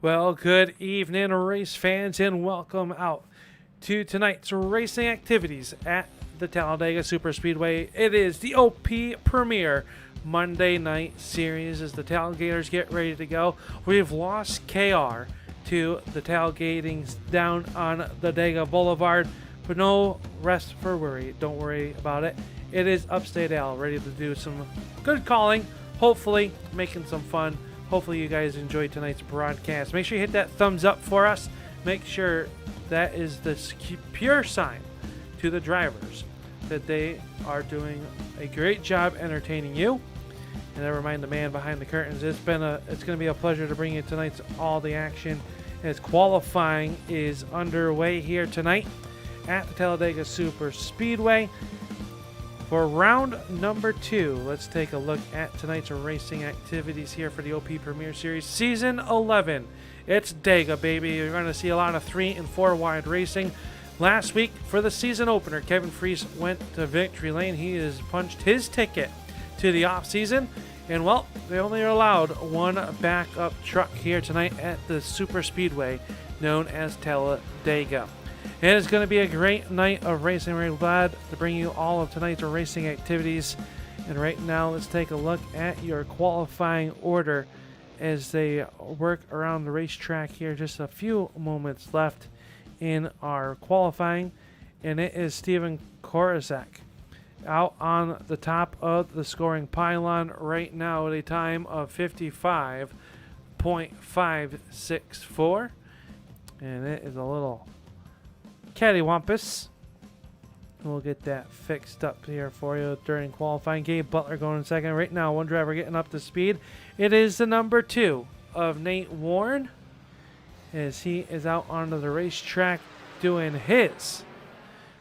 Well, good evening, race fans, and welcome out to tonight's racing activities at the Talladega Superspeedway. It is the OP Premier Monday Night Series as the tailgaters get ready to go. We've lost KR to the tailgatings down on the Dega Boulevard, but no rest for worry. Don't worry about it. It is Upstate Al ready to do some good calling, hopefully making some fun. Hopefully you guys enjoyed tonight's broadcast. Make sure you hit that thumbs up for us. Make sure that is the pure sign to the drivers that they are doing a great job entertaining you. And I remind the man behind the curtains, it's going to be a pleasure to bring you tonight's all the action as qualifying is underway here tonight at the Talladega Superspeedway. For round number 2, let's take a look at tonight's racing activities here for the OP Premier Series Season 11. It's Dega, baby. You're going to see a lot of 3 and 4 wide racing. Last week for the season opener, Kevin Freese went to victory lane. He has punched his ticket to the off season. And, well, they only allowed one backup truck here tonight at the Super Speedway known as Talladega. It is going to be a great night of racing. We're glad to bring you all of tonight's racing activities. And right now, let's take a look at your qualifying order as they work around the racetrack here. Just a few moments left in our qualifying. And it is Steven Korosek out on the top of the scoring pylon right now at a time of 55.564. And it is a little cattywampus. We'll get that fixed up here for you during qualifying. Gabe Butler going in second. Right now, one driver getting up to speed. It is the number 2 of Nate Warren as he is out onto the racetrack doing his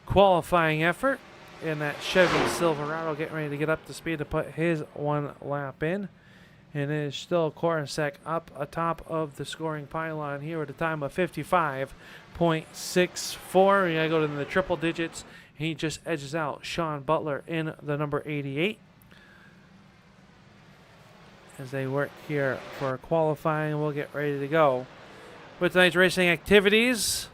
qualifying effort in that Chevy Silverado, getting ready to get up to speed to put his one lap in. And it is still Korosek up atop of the scoring pylon here at a time of 55.64. You gotta go to the triple digits. He just edges out Sean Butler in the number 88. As they work here for qualifying, we'll get ready to go with tonight's racing activities.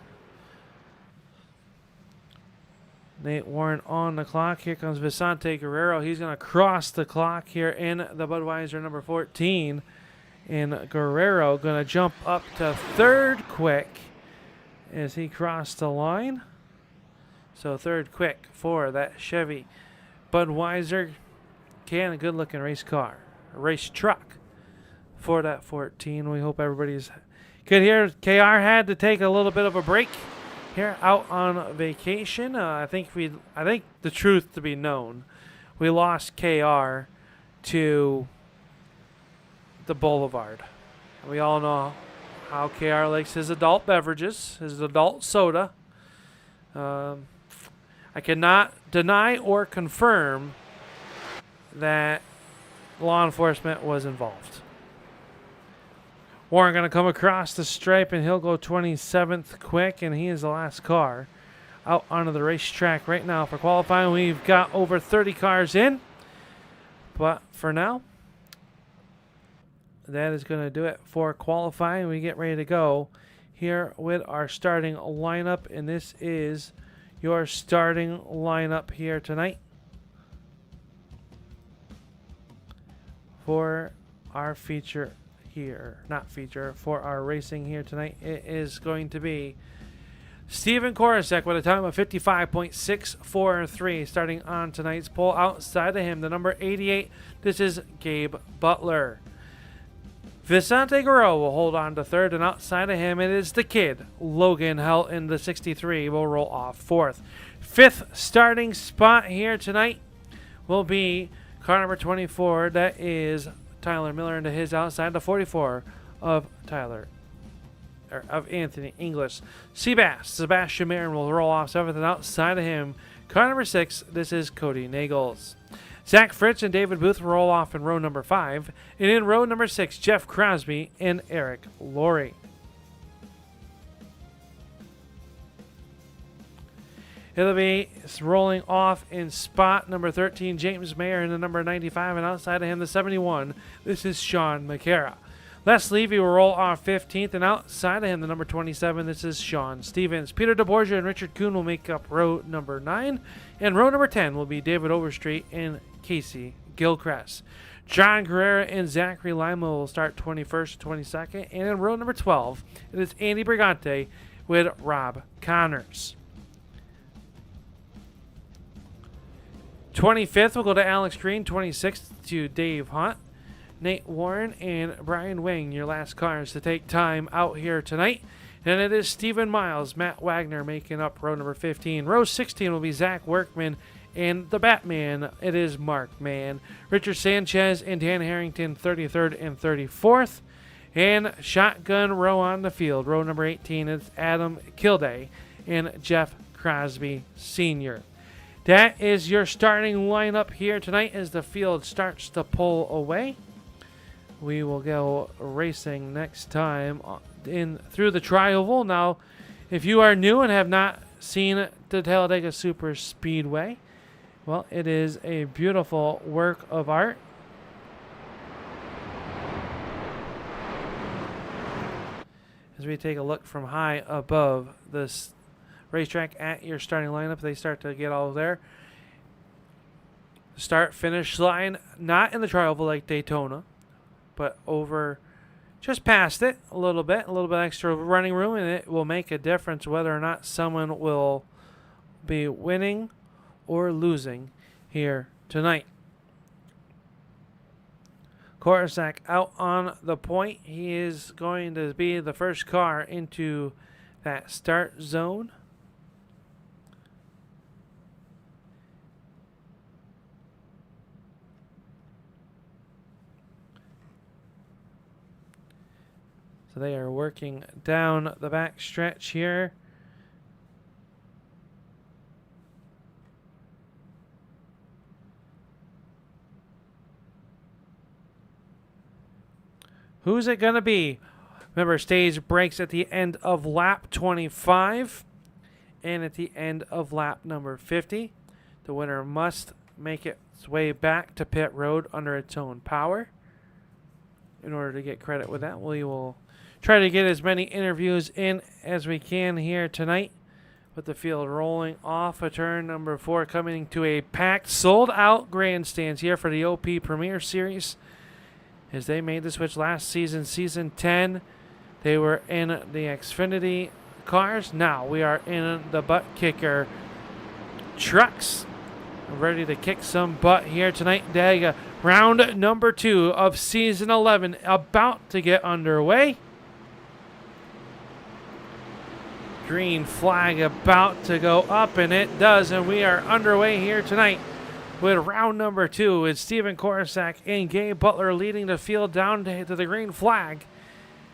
Nate Warren on the clock. Here comes Vicente Guerrero. He's going to cross the clock here in the Budweiser number 14. And Guerrero going to jump up to third quick as he crossed the line. So third quick for that Chevy Budweiser. Can a good looking race car, a race truck for that 14. We hope everybody's good here. KR had to take a little bit of a break here out on vacation. I think the truth to be known, we lost KR to the Boulevard. We all know how KR likes his adult beverages, his adult soda. I cannot deny or confirm that law enforcement was involved. Warren going to come across the stripe, and he'll go 27th quick, and he is the last car out onto the racetrack right now for qualifying. We've got over 30 cars in, but for now, that is going to do it for qualifying. We get ready to go here with our starting lineup, and this is your starting lineup here tonight for our feature here, for our racing here tonight. It is going to be Steven Korosek with a time of 55.643 starting on tonight's pole. Outside of him, the number 88, this is Gabe Butler. Vicente Guerrero will hold on to third, and outside of him, it is the kid, Logan Helton, the 63, will roll off fourth. Fifth starting spot here tonight will be car number 24, that is Tyler Miller, into his outside, the 44 of Anthony English. Sebastian Marin will roll off seventh, and outside of him, car number 6, this is Cody Nagels. Zach Fritz and David Booth roll off in row number 5, and in row number 6, Jeff Crosby and Eric Laurie. It'll be rolling off in spot number 13, James Mayer in the number 95, and outside of him, the 71. This is Sean McCara. Les Levy will roll off 15th, and outside of him, the number 27, this is Sean Stevens. Peter DeBorgia and Richard Kuhn will make up row number 9, and row number 10 will be David Overstreet and Casey Gilchrist. John Guerrera and Zachary Lima will start 21st, 22nd, and in row number 12, it is Andy Brigante with Rob Connors. 25th will go to Alex Green, 26th to Dave Hunt. Nate Warren and Brian Wing, your last cars to take time out here tonight. And it is Stephen Miles, Matt Wagner making up row number 15. Row 16 will be Zach Workman and the Batman. It is Mark Mann. Richard Sanchez and Dan Harrington, 33rd and 34th. And shotgun row on the field. Row number 18 is Adam Kilday and Jeff Crosby Sr. That is your starting lineup here tonight as the field starts to pull away. We will go racing next time in through the Tri-Oval. Now, if you are new and have not seen the Talladega Superspeedway, well, it is a beautiful work of art. As we take a look from high above this racetrack at your starting lineup, they start to get all there. Start-finish line, not in the Tri-Oval like Daytona, but over just past it a little bit extra running room, and it will make a difference whether or not someone will be winning or losing here tonight. Korsak out on the point. He is going to be the first car into that start zone. So they are working down the back stretch here. Who's it going to be? Remember, stage breaks at the end of lap 25 and at the end of lap number 50. The winner must make its way back to pit road under its own power in order to get credit with that. We will try to get as many interviews in as we can here tonight with the field rolling off of turn number 4, coming to a packed, sold-out grandstands here for the OP Premier Series. As they made the switch last season, season 10, they were in the Xfinity cars. Now we are in the butt kicker trucks, ready to kick some butt here tonight. Dega, round number 2 of season 11, about to get underway. Green flag about to go up, and it does, and we are underway here tonight with round number 2 with Steven Korsak and Gabe Butler leading the field down to the green flag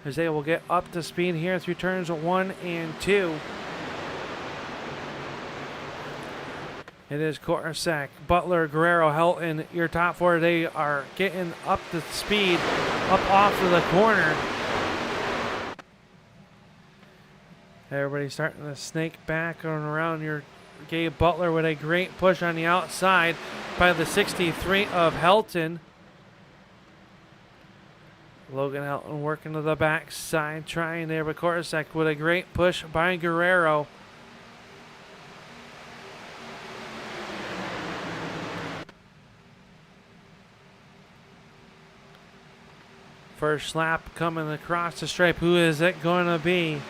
as they will get up to speed here through turns 1 and 2. It is Korsak, Butler, Guerrero, Helton, your top 4. They are getting up to speed, up off of the corner. Everybody starting to snake back and around. Your Gabe Butler with a great push on the outside by the 63 of Helton. Logan Helton working to the backside, trying there, but Korsak with a great push by Guerrero. First lap coming across the stripe. Who is it going to be?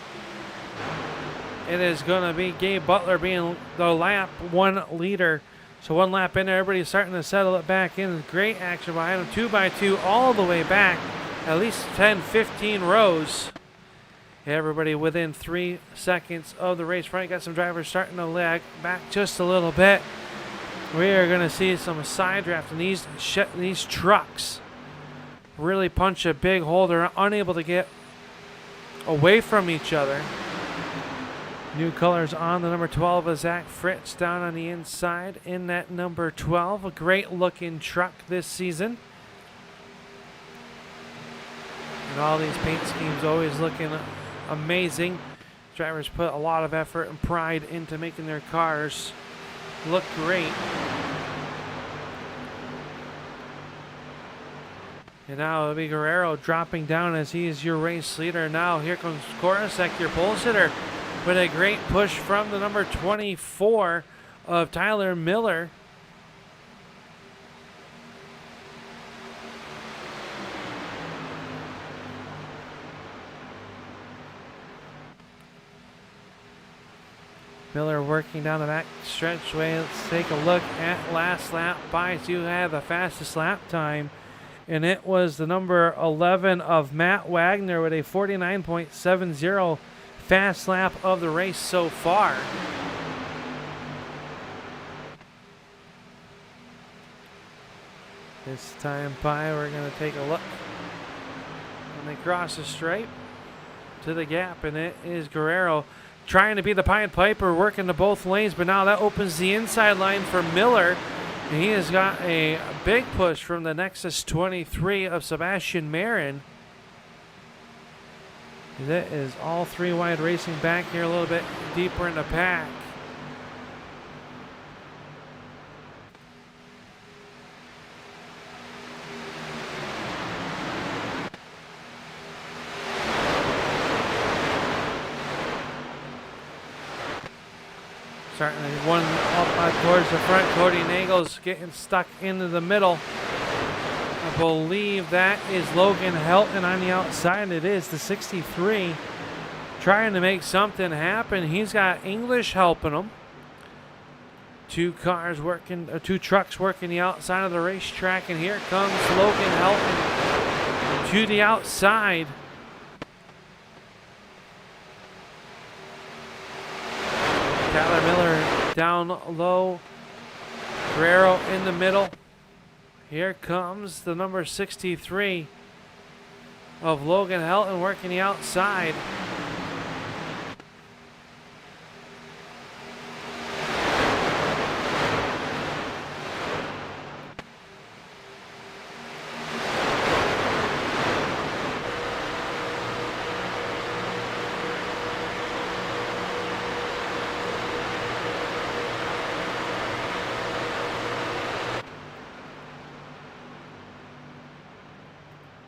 It is going to be Gabe Butler being the lap 1 leader. So 1 lap in there, everybody's starting to settle it back in. Great action behind him, 2x2 all the way back, at least 10, 15 rows. Everybody within 3 seconds of the race front. Got some drivers starting to lag back just a little bit. We are going to see some side draft, and these trucks really punch a big hole. They're unable to get away from each other. New colors on the number 12 of Zach Fritz down on the inside in that number 12. A great looking truck this season. And all these paint schemes always looking amazing. Drivers put a lot of effort and pride into making their cars look great. And now it'll be Guerrero dropping down as he is your race leader. Now here comes Korosek, your pole sitter, with a great push from the number 24 of Tyler Miller. Miller working down the back stretchway. Let's take a look at last lap buys. You have the fastest lap time, and it was the number 11 of Matt Wagner with a 49.70 fast lap of the race so far. This time by, we're going to take a look when they cross the stripe to the gap, and it is Guerrero trying to be the Pied Piper, working to both lanes, but now that opens the inside line for Miller. And he has got a big push from the Nexus 23 of Sebastian Marin. That is all three wide racing back here a little bit deeper in the pack. Starting one up towards the front. Cody Nagel's getting stuck into the middle. I believe that is Logan Helton on the outside. It is the 63 trying to make something happen. He's got English helping him. Two trucks working the outside of the racetrack, and here comes Logan Helton to the outside. Tyler Miller down low. Guerrero in the middle. Here comes the number 63 of Logan Helton working the outside.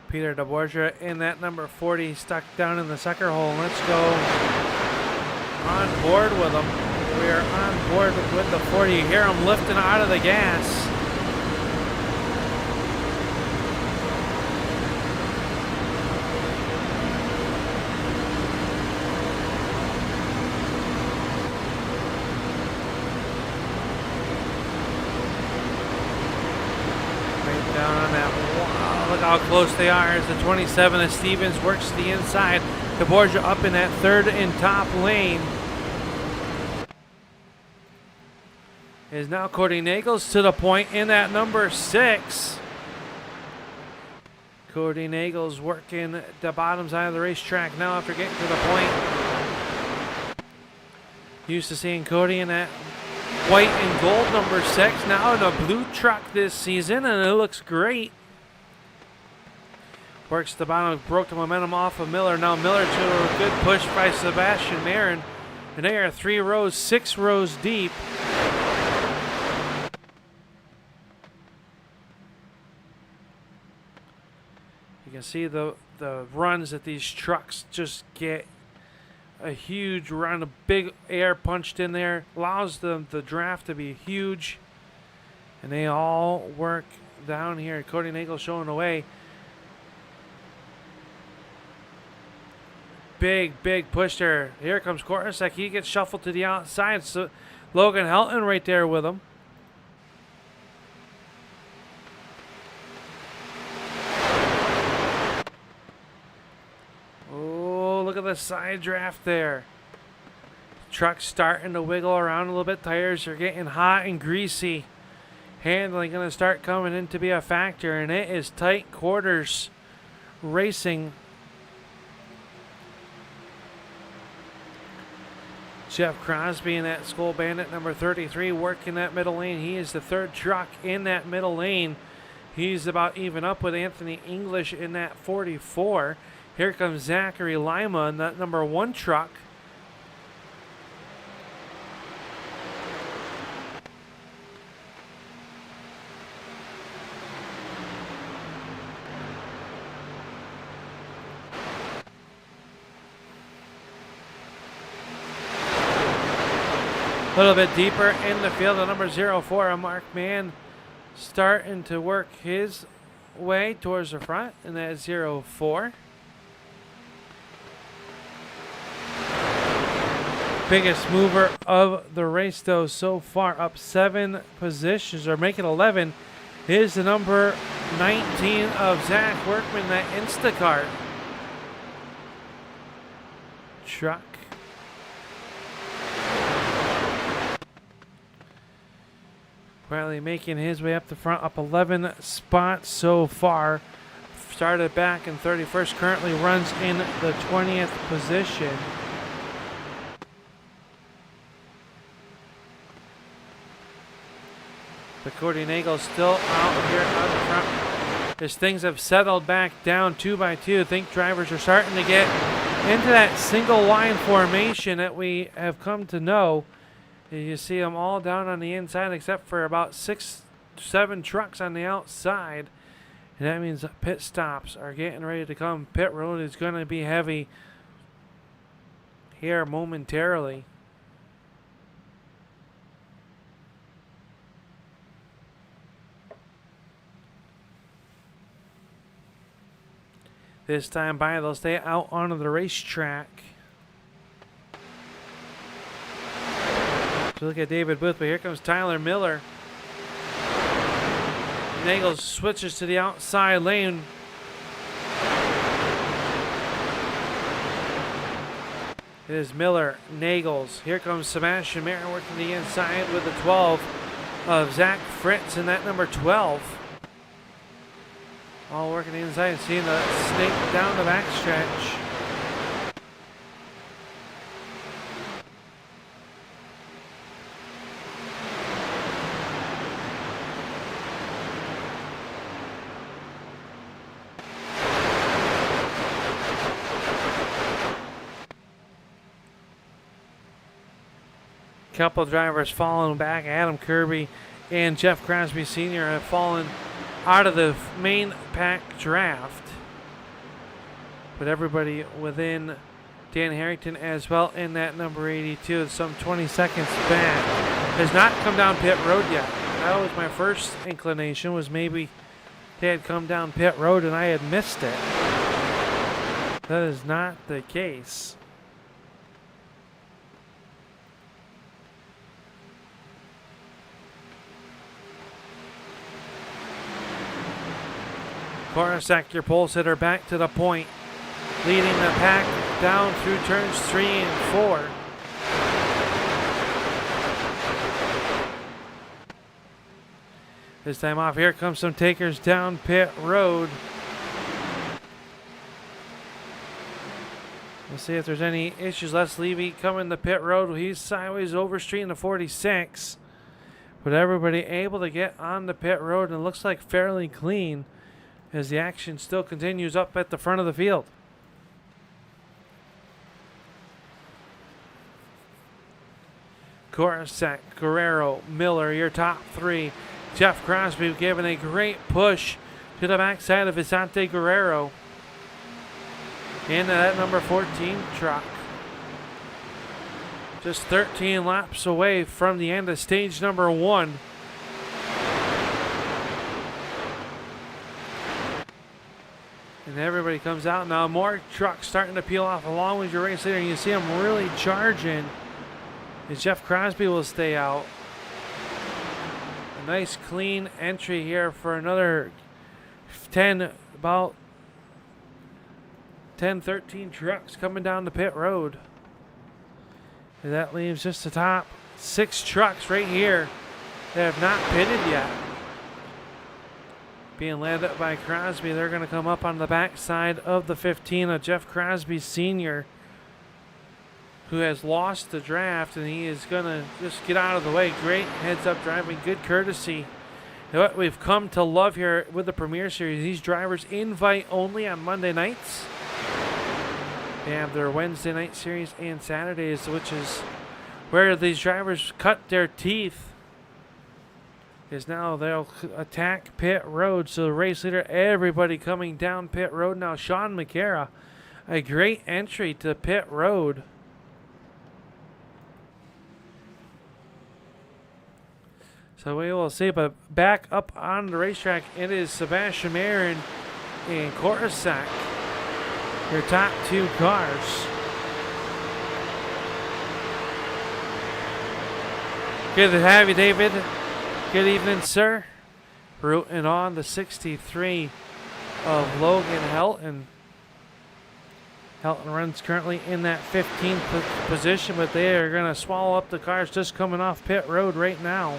Peter DeBorgia in that number 40 stuck down in the sucker hole. Let's go on board with him. We are on board with the 40. You hear him lifting out of the gas. Right down on that. Look how close they are as the 27 of Stevens works to the inside. DeBorgia up in that third and top lane. Is now Cody Nagels to the point in that number 6. Cody Nagels working the bottom side of the racetrack now after getting to the point. Used to seeing Cody in that white and gold number 6. Now in a blue truck this season, and it looks great. Works the bottom, broke the momentum off of Miller. Now Miller to a good push by Sebastian Marin. And they are 6 rows deep. You can see the runs that these trucks just get. A huge run, a big air punched in there. Allows the draft to be huge. And they all work down here. Cody Nagel showing the way. Big push there. Here comes Korosek. He gets shuffled to the outside. So Logan Helton right there with him. Oh, look at the side draft there. Truck's starting to wiggle around a little bit. Tires are getting hot and greasy. Handling going to start coming in to be a factor, and it is tight quarters racing. Jeff Crosby in that Skull Bandit number 33 working that middle lane. He is the third truck in that middle lane. He's about even up with Anthony English in that 44. Here comes Zachary Lima in that number 1 truck. A little bit deeper in the field, the number 04, a Mark Mann, starting to work his way towards the front, and that is 04. Biggest mover of the race, though, so far, up 7 positions, or make it 11, is the number 19 of Zach Workman, that Instacart truck. Quietly making his way up the front, up 11 spots so far. Started back in 31st, currently runs in the 20th position. But Cody Nagel's still out here out front as things have settled back down 2 by 2. I think drivers are starting to get into that single line formation that we have come to know. You see them all down on the inside except for about 6-7 trucks on the outside. And that means pit stops are getting ready to come. Pit road is going to be heavy here momentarily. This time by, they'll stay out onto the racetrack. So look at David Booth, but here comes Tyler Miller. Nagels switches to the outside lane. It is Miller, Nagels. Here comes Sebastian Mayer working the inside with the 12 of Zach Fritz in that number 12. All working the inside and seeing the snake down the backstretch. Couple drivers falling back. Adam Kirby and Jeff Crosby Sr. have fallen out of the main pack draft. But everybody within Dan Harrington as well in that number 82, some 20 seconds back, has not come down pit road yet. That was my first inclination, was maybe they had come down pit road and I had missed it. That is not the case. Korosek, your pole sitter, back to the point, leading the pack down through turns 3 and 4. This time off, here comes some takers down pit road. We'll see if there's any issues. Les Levy coming the pit road. He's sideways over street in the 46. But everybody able to get on the pit road, and it looks like fairly clean as the action still continues up at the front of the field. Korosek, Guerrero, Miller, your top 3. Jeff Crosby giving a great push to the backside of Vicente Guerrero into that number 14 truck. Just 13 laps away from the end of stage number 1. And everybody comes out now. More trucks starting to peel off along with your race leader. And you see them really charging as Jeff Crosby will stay out. A nice clean entry here for another about 10, 13 trucks coming down the pit road. And that leaves just the top 6 trucks right here that have not pitted yet. Being led up by Crosby, they're going to come up on the backside of the 15 of Jeff Crosby Sr., who has lost the draft, and he is going to just get out of the way. Great heads-up driving, good courtesy. You know what we've come to love here with the Premier Series, these drivers invite only on Monday nights. They have their Wednesday night series and Saturdays, which is where these drivers cut their teeth. Is now they'll attack pit road. So the race leader, everybody coming down pit road now. Sean McCara, a great entry to pit road. So we will see. But back up on the racetrack, it is Sebastian Marin and Korosek, your top two cars. Good to have you, David. Good evening, sir. Rooting on the 63 of Logan Helton. Helton runs currently in that 15th position, but they are going to swallow up the cars just coming off pit road right now.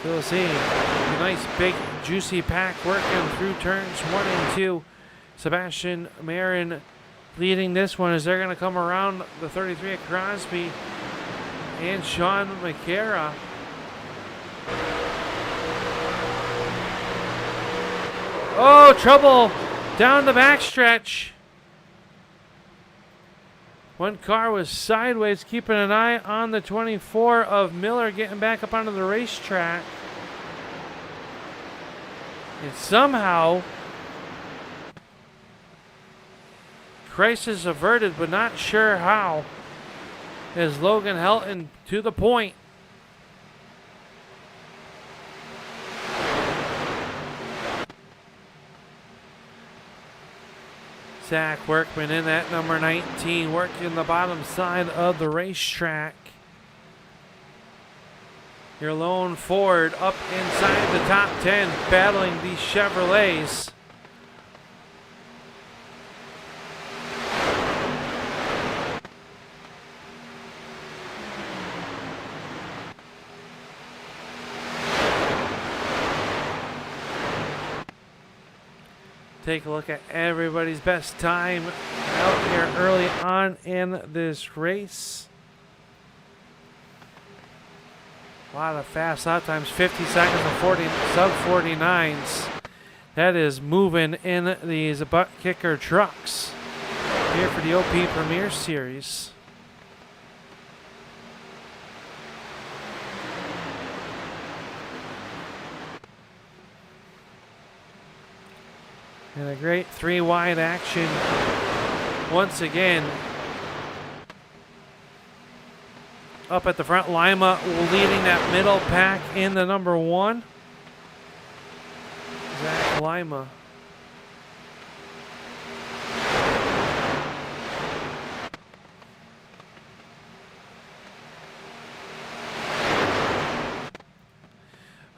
We'll see. A nice big juicy pack working through turns 1 and 2. Sebastian Marin leading this one as they're going to come around the 33 at Crosby and Sean McCara. Oh, trouble down the backstretch. One car was sideways, keeping an eye on the 24 of Miller getting back up onto the racetrack. And somehow, crisis averted, but not sure how, as Logan Helton to the point. Zach Workman in that number 19, working the bottom side of the racetrack. Your lone Ford up inside the top 10, battling these Chevrolets. Take a look at everybody's best time out here early on in this race. A lot of fast lap times, 50 seconds and 40 sub-49s. That is moving in these butt kicker trucks here for the OP Premier Series. And a great three-wide action once again. Up at the front, Lima leading that middle pack in the number 1. Zach Lima.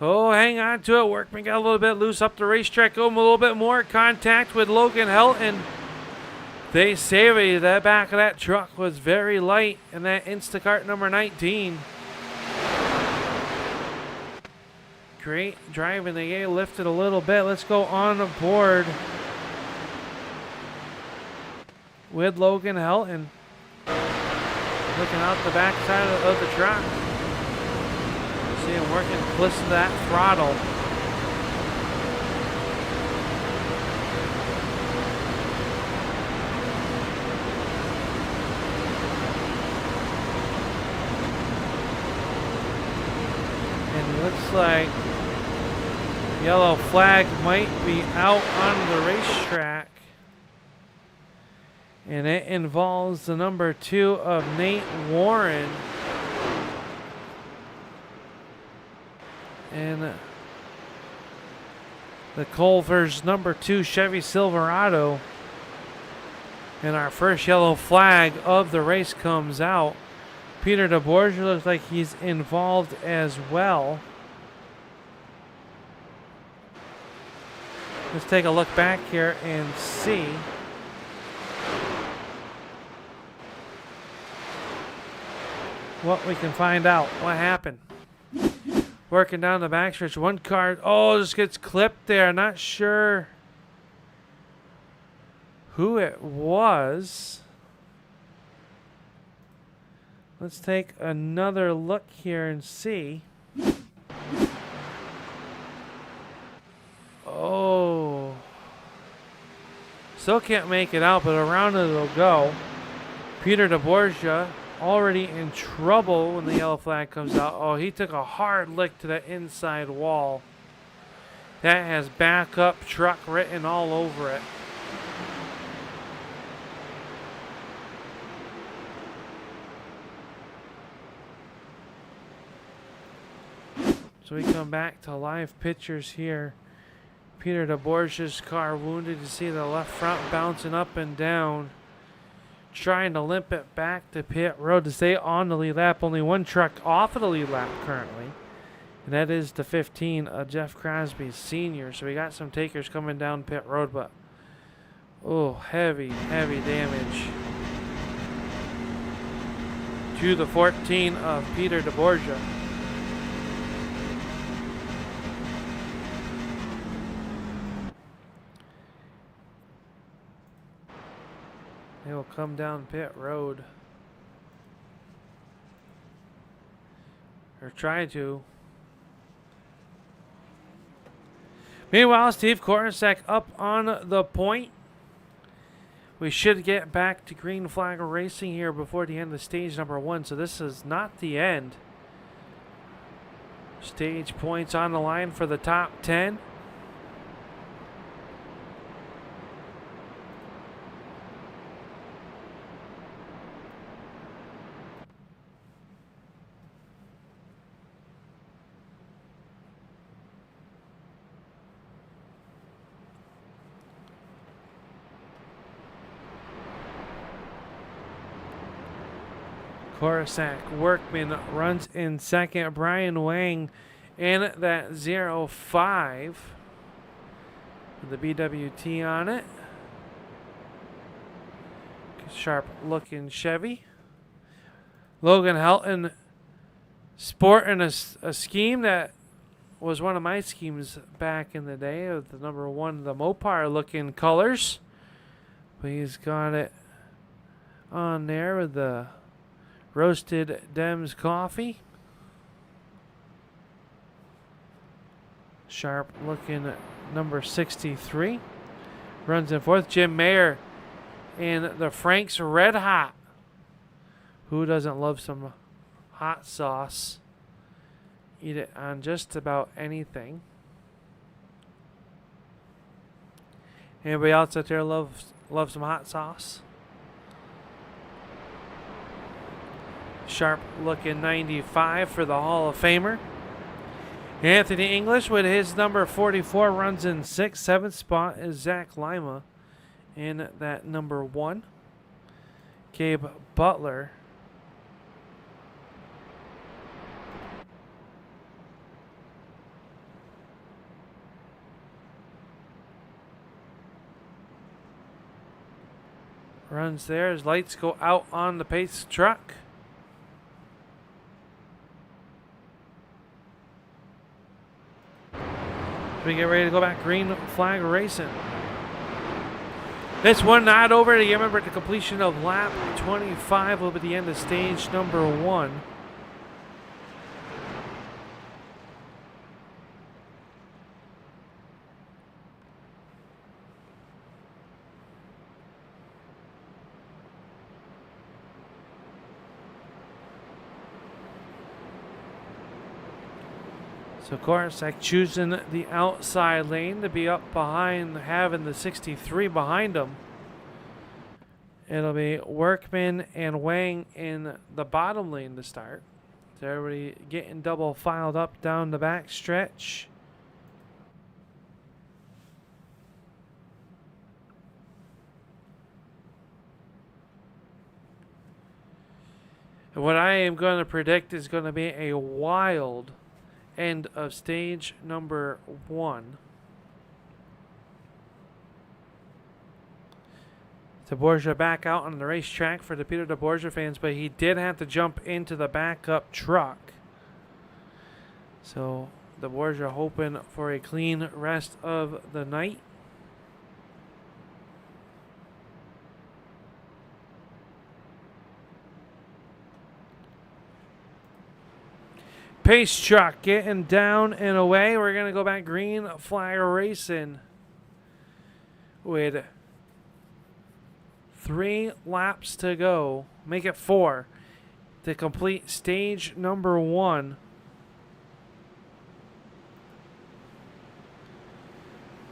Oh, hang on to it. Workman got a little bit loose up the racetrack. Going a little bit more contact with Logan Helton. They save it. That back of that truck was very light. And that Instacart number 19. Great driving. They get lifted a little bit. Let's go on board with Logan Helton. Looking out the back side of the truck. See him working close to that throttle. And it looks like yellow flag might be out on the racetrack. And it involves the number 2 of Nate Warren. And the Culver's number 2 Chevy Silverado. And our first yellow flag of the race comes out. Peter DeBorgia looks like he's involved as well. Let's take a look back here and see. What we can find out. What happened? Working down the backstretch. One car, just gets clipped there. Not sure who it was. Let's take another look here and see. Oh. Still can't make it out, but around it'll go. Peter DeBorgia already in trouble when the yellow flag comes out. Oh, he took a hard lick to the inside wall. That has backup truck written all over it. So we come back to live pictures here. Peter DeBorge's car wounded. You see the left front bouncing up and down, trying to limp it back to pit road to stay on the lead lap. Only one truck off of the lead lap currently, and that is the 15, Jeff Crosby Sr. So we got some takers coming down pit road, but oh, heavy damage to the 14 of Peter DeBorge. They will come down pit road. Or try to. Meanwhile, Steve Korosek up on the point. We should get back to green flag racing here before the end of stage number 1. So this is not the end. Stage points on the line for the top 10. Korosek, Workman runs in second. Brian Wang in that 05 with the BWT on it. Sharp looking Chevy. Logan Helton sporting a scheme that was one of my schemes back in the day of the number 1, the Mopar looking colors. But he's got it on there with the roasted Dems coffee. Sharp looking number 63. Runs in fourth. Jim Mayer in the Frank's Red Hot. Who doesn't love some hot sauce? Eat it on just about anything. Anybody else out there love some hot sauce? Sharp looking 95 for the Hall of Famer. Anthony English with his number 44 runs in 6th. 7th spot is Zach Lima in that number 1. Gabe Butler runs there as lights go out on the pace truck. We get ready to go back green flag racing. This one not over. You remember the completion of lap 25 will be the end of stage number 1. So Korosek choosing the outside lane to be up behind, having the 63 behind him. It'll be Workman and Wang in the bottom lane to start. So everybody getting double filed up down the back stretch. And what I am going to predict is going to be a wild end of stage number 1. DeBorge back out on the racetrack for the Peter DeBorge fans, but he did have to jump into the backup truck. So DeBorge hoping for a clean rest of the night. Pace truck getting down and away. We're going to go back green flag racing with 3 laps to go. Make it 4 to complete stage number 1.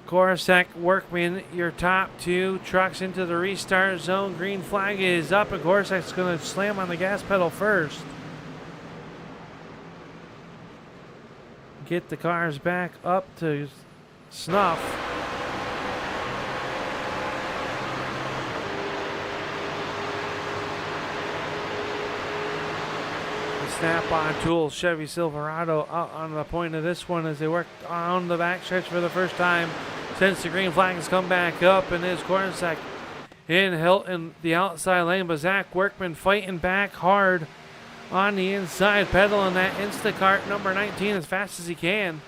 Korosek, Workman, your top 2 trucks into the restart zone. Green flag is up, and Korosek's going to slam on the gas pedal first. get the cars back up to snuff. Snap-on tool Chevy Silverado out on the point of this one as they work on the backstretch for the first time since the green flag has come back up, and is Kornsek in Hilton the outside lane, but Zach Workman fighting back hard on the inside, pedaling that Instacart number 19 as fast as he can.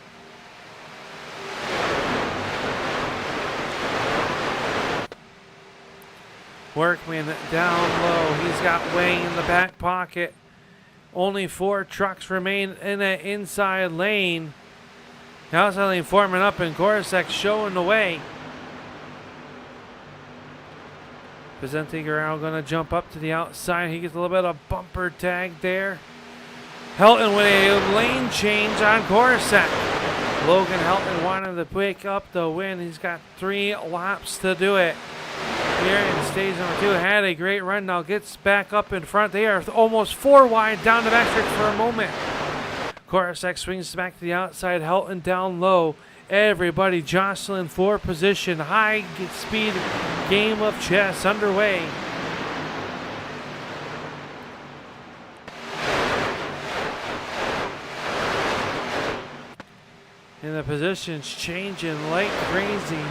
Workman down low. He's got Wayne in the back pocket. Only 4 trucks remain in that inside lane. The outside lane forming up, and Korosek showing the way. Vicente Guerrero going to jump up to the outside. He gets a little bit of bumper tag there. Helton with a lane change on Korosek. Logan Helton wanted to pick up the win. He's got 3 laps to do it. Here in stage number 2, had a great run. Now gets back up in front. They are almost 4 wide down the backstretch for a moment. Korosek swings back to the outside. Helton down low. Everybody jostling for position. High speed game of chess underway. And the positions changing like crazy.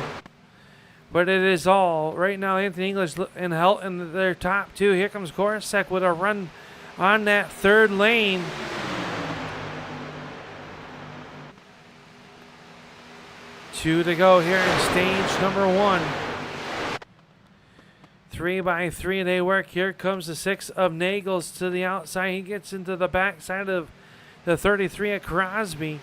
But it is all right now. Anthony English and Helton, their top 2. Here comes Korosek with a run on that 3rd lane. Two to go here in stage number 1. 3 by 3 they work. Here comes the 6 of Nagels to the outside. He gets into the backside of the 33 at Crosby.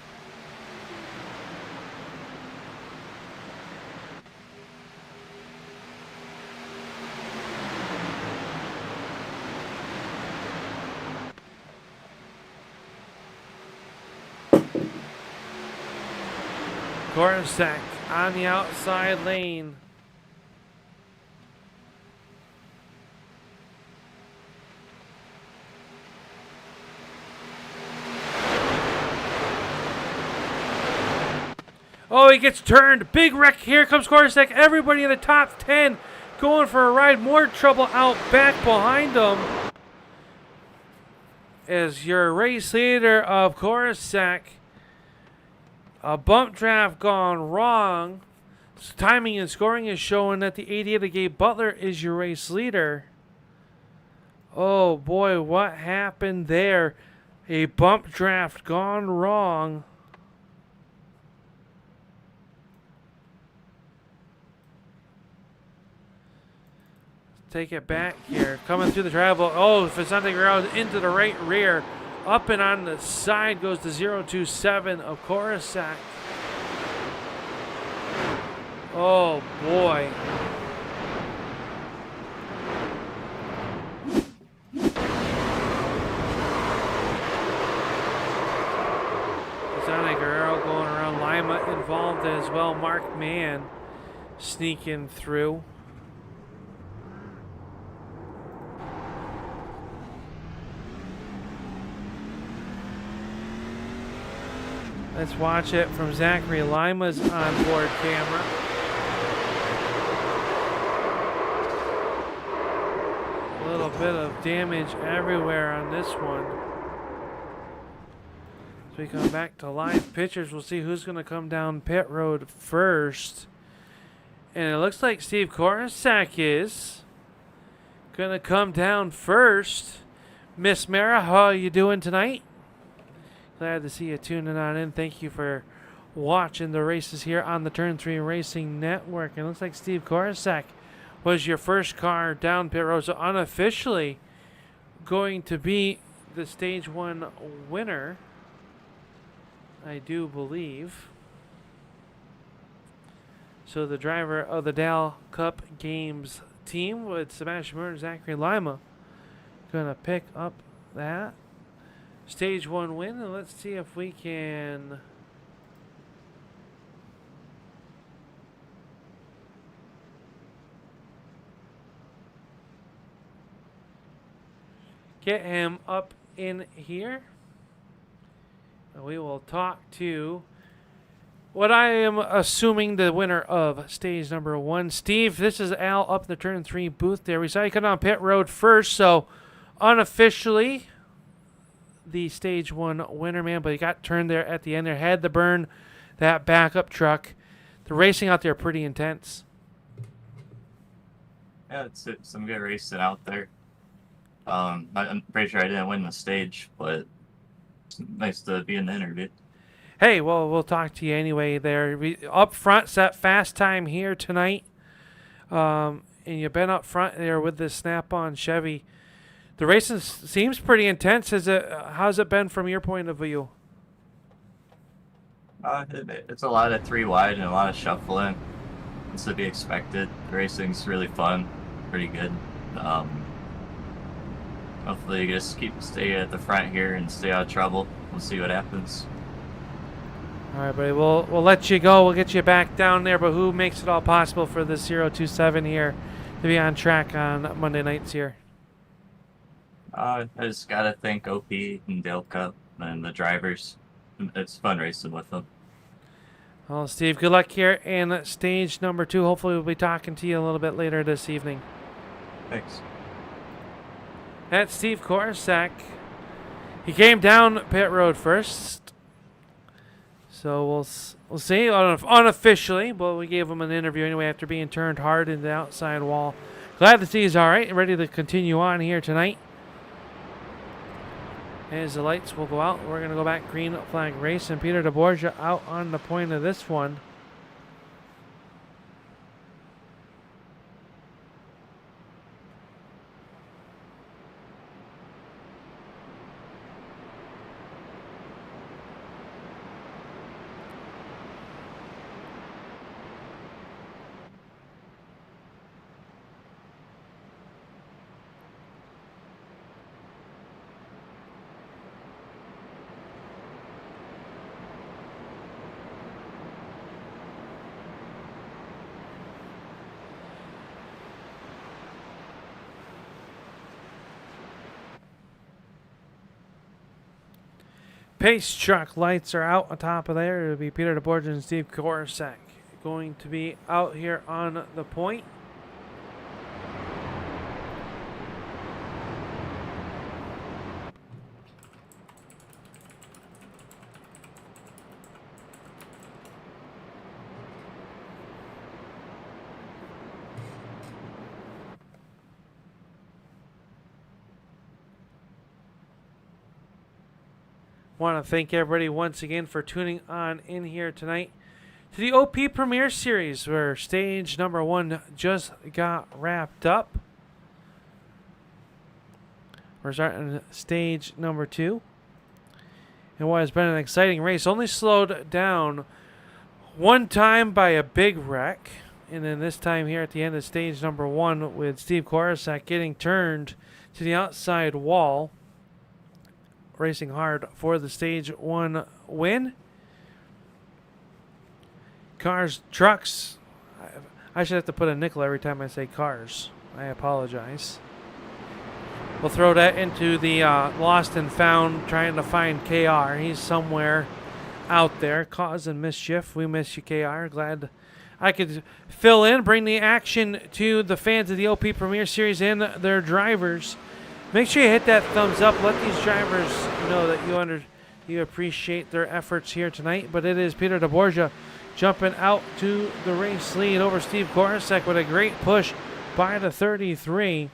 Korosek on the outside lane. Oh, he gets turned. Big wreck. Here comes Korosek. Everybody in the top 10 going for a ride. More trouble out back behind them. As your race leader of Korosek. A bump draft gone wrong. Timing and scoring is showing that the 88 of Gabe Butler is your race leader. Oh boy, what happened there? A bump draft gone wrong. Take it back here. Coming through the travel. Oh, Vicente Guerrero into the right rear. Up and on the side goes the 027 of Korosek. Oh boy. Vicente Guerrero going around. Lima involved as well. Mark Mann sneaking through. Let's watch it from Zachary Lima's onboard camera. A little bit of damage everywhere on this one. As we come back to live pictures, we'll see who's going to come down pit road first. And it looks like Steve Korosek is going to come down first. Miss Mara, how are you doing tonight? Glad to see you tuning on in. Thank you for watching the races here on the Turn 3 Racing Network. And it looks like Steve Korosek was your first car down pit road. So unofficially going to be the Stage 1 winner, I do believe. So the driver of the Dal Cup Games team with Sebastian Murray and Zachary Lima going to pick up that Stage 1 win, and let's see if we can get him up in here. We will talk to what I am assuming the winner of stage number 1. Steve, this is Al up in the turn 3 booth there. We saw you come on pit road first, so unofficially the stage 1 winner, man, but he got turned there at the end there. Had to burn that backup truck. The racing out there pretty intense. Yeah, it's some good racing out there. I'm pretty sure I didn't win the stage, but it's nice to be in the interview. Hey, well, we'll talk to you anyway there. Up front, set fast time here tonight. And you've been up front there with this snap-on Chevy. The racing seems pretty intense. How's it been from your point of view? It's a lot of 3 wide and a lot of shuffling. It's to be expected. The racing's really fun, pretty good. Hopefully you just stay at the front here and stay out of trouble. We'll see what happens. All right, buddy. We'll let you go. We'll get you back down there. But who makes it all possible for the 027 here to be on track on Monday nights here? I just gotta thank OP and Dega and the drivers. It's fun racing with them. Well, Steve, good luck here in stage number 2. Hopefully we'll be talking to you a little bit later this evening. Thanks. That's Steve Korsak. He came down pit road first. So we'll see unofficially, but we gave him an interview anyway after being turned hard into the outside wall. Glad to see he's all right and ready to continue on here tonight. As the lights will go out, we're going to go back green flag race, and Peter DeBorgia out on the point of this one. Pace truck lights are out on top of there. It'll be Peter DeBorgia and Steve Korsak going to be out here on the point. Want to thank everybody once again for tuning on in here tonight to the OP Premier Series, where stage number 1 just got wrapped up. We're starting stage number 2. And what has been an exciting race, only slowed down one time by a big wreck. And then this time here at the end of stage number 1 with Steve Korsak getting turned to the outside wall. Racing hard for the stage 1 win. Cars, trucks. I should have to put a nickel every time I say cars. I apologize. We'll throw that into the lost and found, trying to find KR. He's somewhere out there causing mischief. We miss you, KR. Glad I could fill in, bring the action to the fans of the OP Premier Series and their drivers. Make sure you hit that thumbs up. Let these drivers know that you appreciate their efforts here tonight. But it is Peter DeBorgia jumping out to the race lead over Steve Korsak with a great push by the 33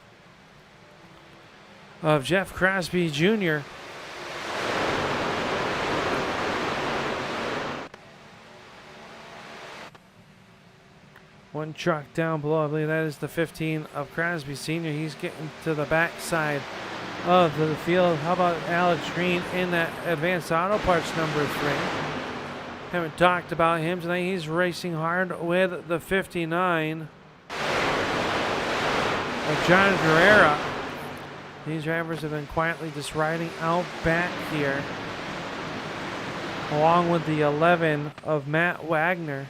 of Jeff Crosby Jr. One truck down below, I believe that is the 15 of Crosby Sr. He's getting to the backside of the field. How about Alex Green in that Advanced Auto Parts number 3? Haven't talked about him tonight. He's racing hard with the 59 of John Guerrera. These drivers have been quietly just riding out back here, along with the 11 of Matt Wagner.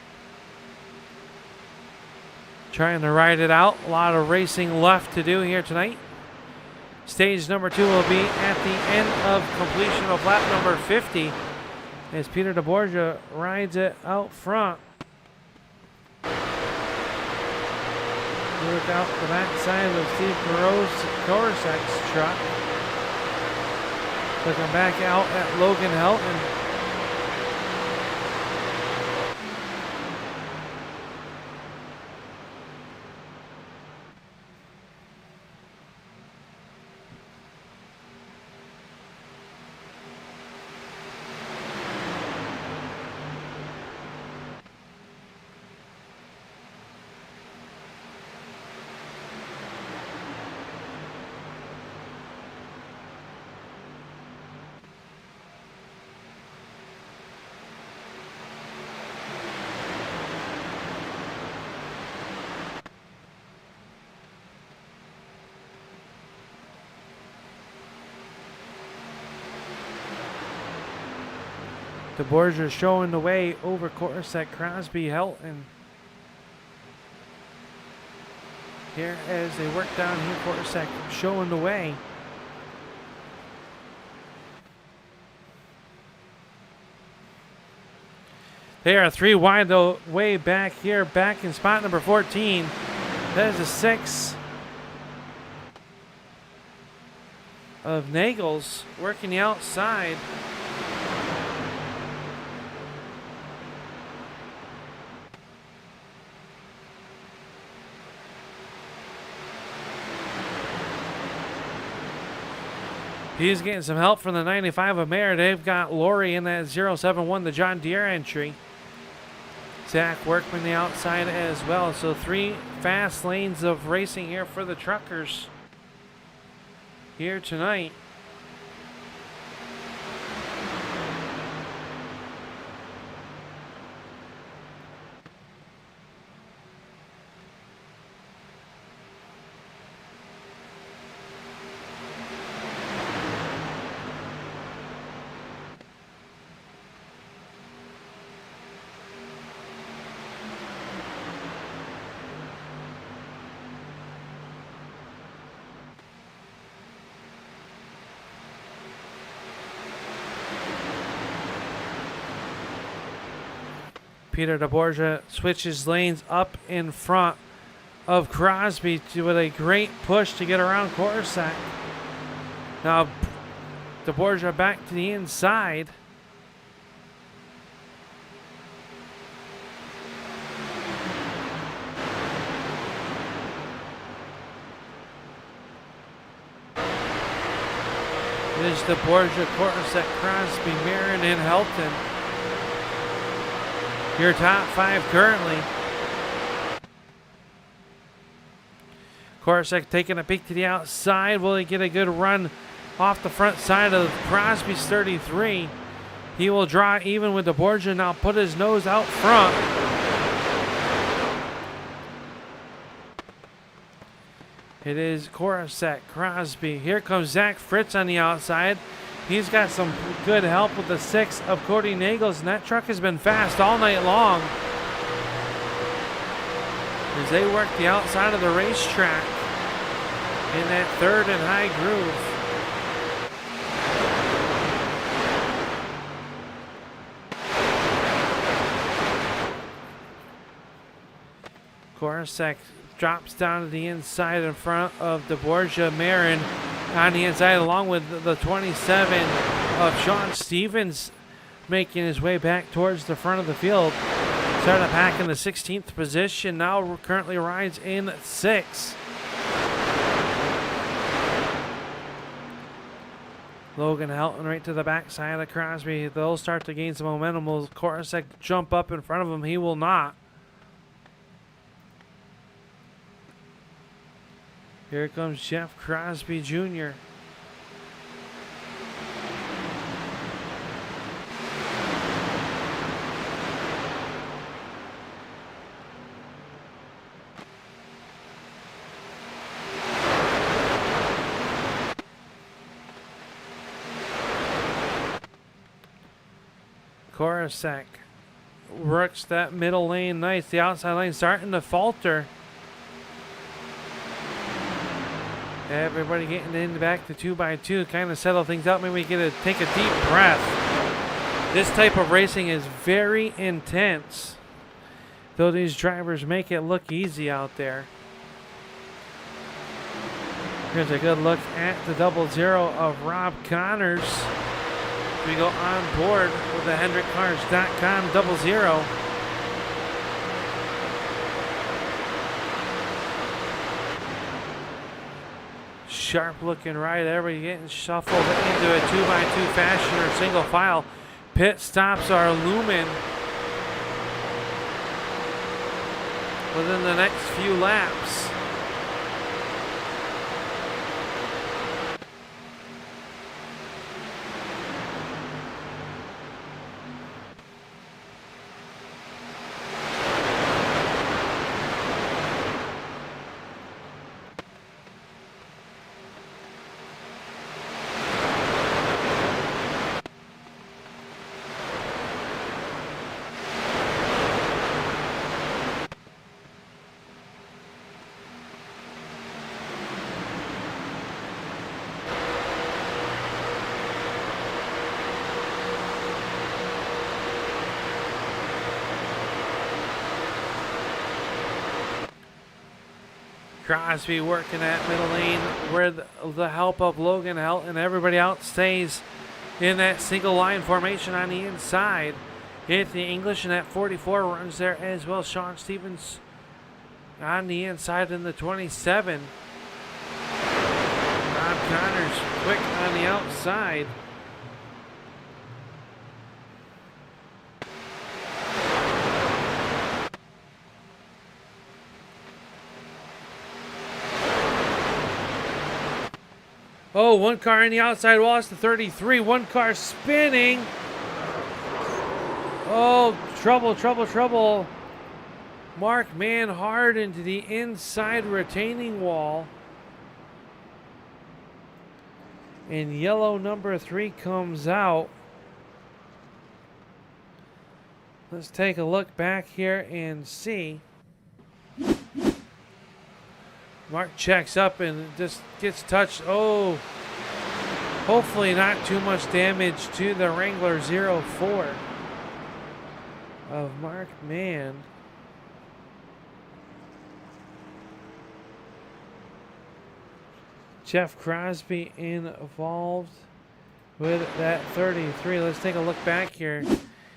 Trying to ride it out. A lot of racing left to do here tonight. Stage number 2 will be at the end of completion of lap number 50. as Peter DeBorgia rides it out front. Look out the backside of Steve Korosak's truck. Looking back out at Logan Helton. DeBorgia showing the way over Korosek, Crosby, Helton. Here as they work down here, Korosek showing the way. They are 3 wide the way back here, back in spot number 14. That is a 6 of Nagels working the outside. He's getting some help from the 95 of Mayer. They've got Lori in that 071, the John Deere entry. Zach Workman the outside as well. So 3 fast lanes of racing here for the truckers here tonight. Peter DeBorgia switches lanes up in front of Crosby with a great push to get around Korosek. Now DeBorgia back to the inside. It is DeBorgia, Korosek, Crosby, Marin, and Helton. Your top 5 currently. Korosek taking a peek to the outside. Will he get a good run off the front side of Crosby's 33? He will draw even with DeBorgia now, put his nose out front. It is Korosek, Crosby. Here comes Zach Fritz on the outside. He's got some good help with the 6 of Cody Nagels, and that truck has been fast all night long as they work the outside of the racetrack in that 3rd and high groove. Korosek drops down to the inside in front of DeBorgia, Marin on the inside, along with the 27 of Sean Stevens making his way back towards the front of the field. Started back in the 16th position, now currently rides in 6. Logan Helton right to the backside of Crosby. They'll start to gain some momentum. Will Korosek jump up in front of him? He will not. Here comes Jeff Crosby Jr. Korosek works that middle lane nice. The outside lane starting to falter. Everybody getting in back to 2x2, kind of settle things out. Maybe take a deep breath. This type of racing is very intense, though these drivers make it look easy out there. Here's a good look at the 00 of Rob Connors. We go on board with the HendrickCars.com 00. Sharp looking right, everybody getting shuffled into a 2x2 fashion or single file. Pit stops are looming within the next few laps. Crosby working that middle lane with the help of Logan Helt, and everybody else stays in that single line formation on the inside. Anthony English in that 44 runs there as well. Sean Stevens on the inside in the 27. Rob Connors quick on the outside. Oh, one car on the outside wall. It's the 33. One car spinning. Oh, trouble, trouble, trouble. Mark Mann hard into the inside retaining wall. And yellow number 3 comes out. Let's take a look back here and see. Mark checks up and just gets touched. Oh, hopefully not too much damage to the Wrangler 04 of Mark Mann. Jeff Crosby involved with that 33. Let's take a look back here.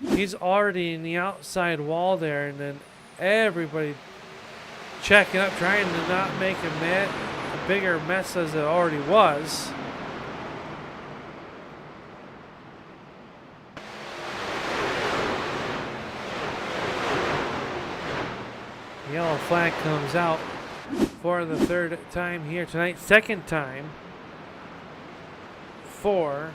He's already in the outside wall there, and then everybody checking up, trying to not make a bigger mess as it already was. The yellow flag comes out for the third time here tonight. Second time for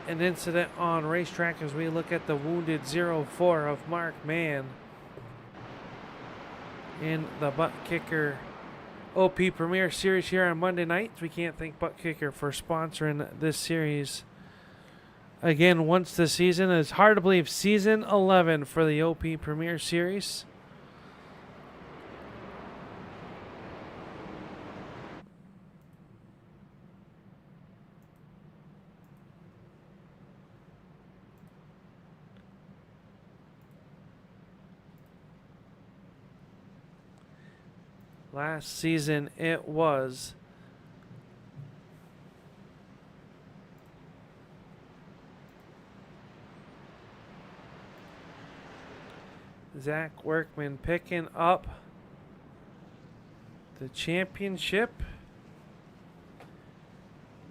an incident on racetrack as we look at the wounded 04 of Mark Mann in the Butt Kicker OP Premier Series here on Monday nights. We can't thank Butt Kicker for sponsoring this series again once this season. It's hard to believe season 11 for the OP Premier Series. Last season it was Zach Workman picking up the championship.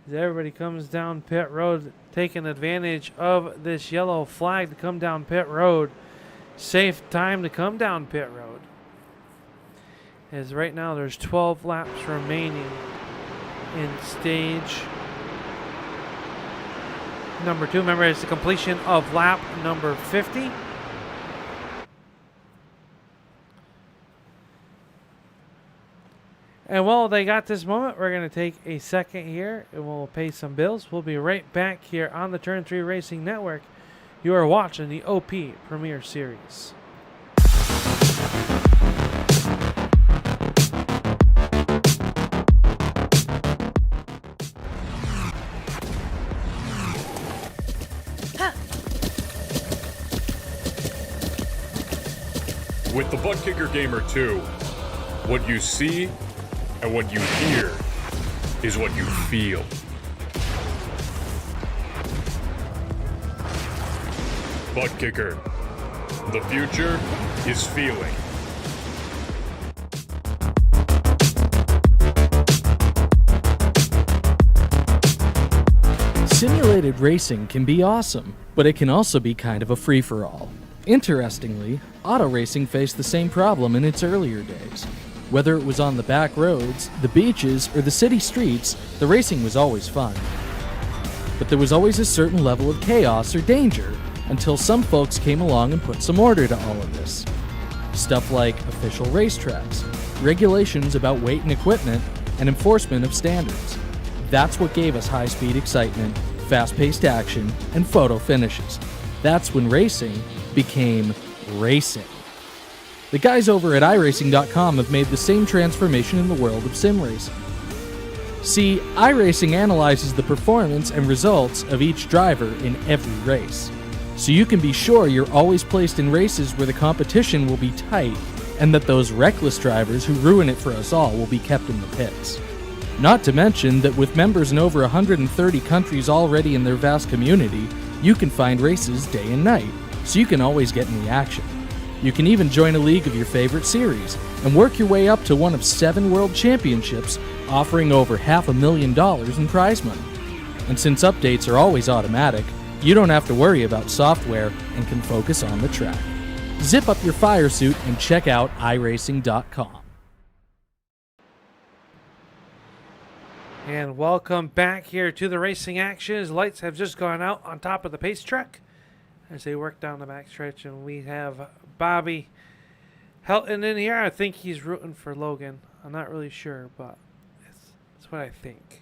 As everybody comes down pit road, taking advantage of this yellow flag to come down pit road. Safe time to come down pit road. As right now there's 12 laps remaining in stage number 2. Remember, it's the completion of lap number 50. And while they got this moment, we're going to take a second here and we'll pay some bills. We'll be right back here on the Turn 3 Racing Network. You are watching the OP Premier Series. With the Butt Kicker Gamer 2, what you see and what you hear is what you feel. Butt Kicker. The future is feeling. Simulated racing can be awesome, but it can also be kind of a free-for-all. Interestingly, auto racing faced the same problem in its earlier days. Whether it was on the back roads, the beaches, or the city streets, the racing was always fun. But there was always a certain level of chaos or danger until some folks came along and put some order to all of this. Stuff like official racetracks, regulations about weight and equipment, and enforcement of standards. That's what gave us high-speed excitement, fast-paced action, and photo finishes. That's when racing became racing. The guys over at iRacing.com have made the same transformation in the world of sim racing. See, iRacing analyzes the performance and results of each driver in every race, so you can be sure you're always placed in races where the competition will be tight and that those reckless drivers who ruin it for us all will be kept in the pits. Not to mention that with members in over 130 countries already in their vast community, you can find races day and night, so you can always get in the action. You can even join a league of your favorite series and work your way up to one of 7 world championships, offering over $500,000 in prize money. And since updates are always automatic, you don't have to worry about software and can focus on the track. Zip up your fire suit and check out iRacing.com. And welcome back here to the racing action. As lights have just gone out on top of the pace truck as they work down the backstretch, and we have Bobby Helton in here. I think he's rooting for Logan. I'm not really sure, but that's what I think.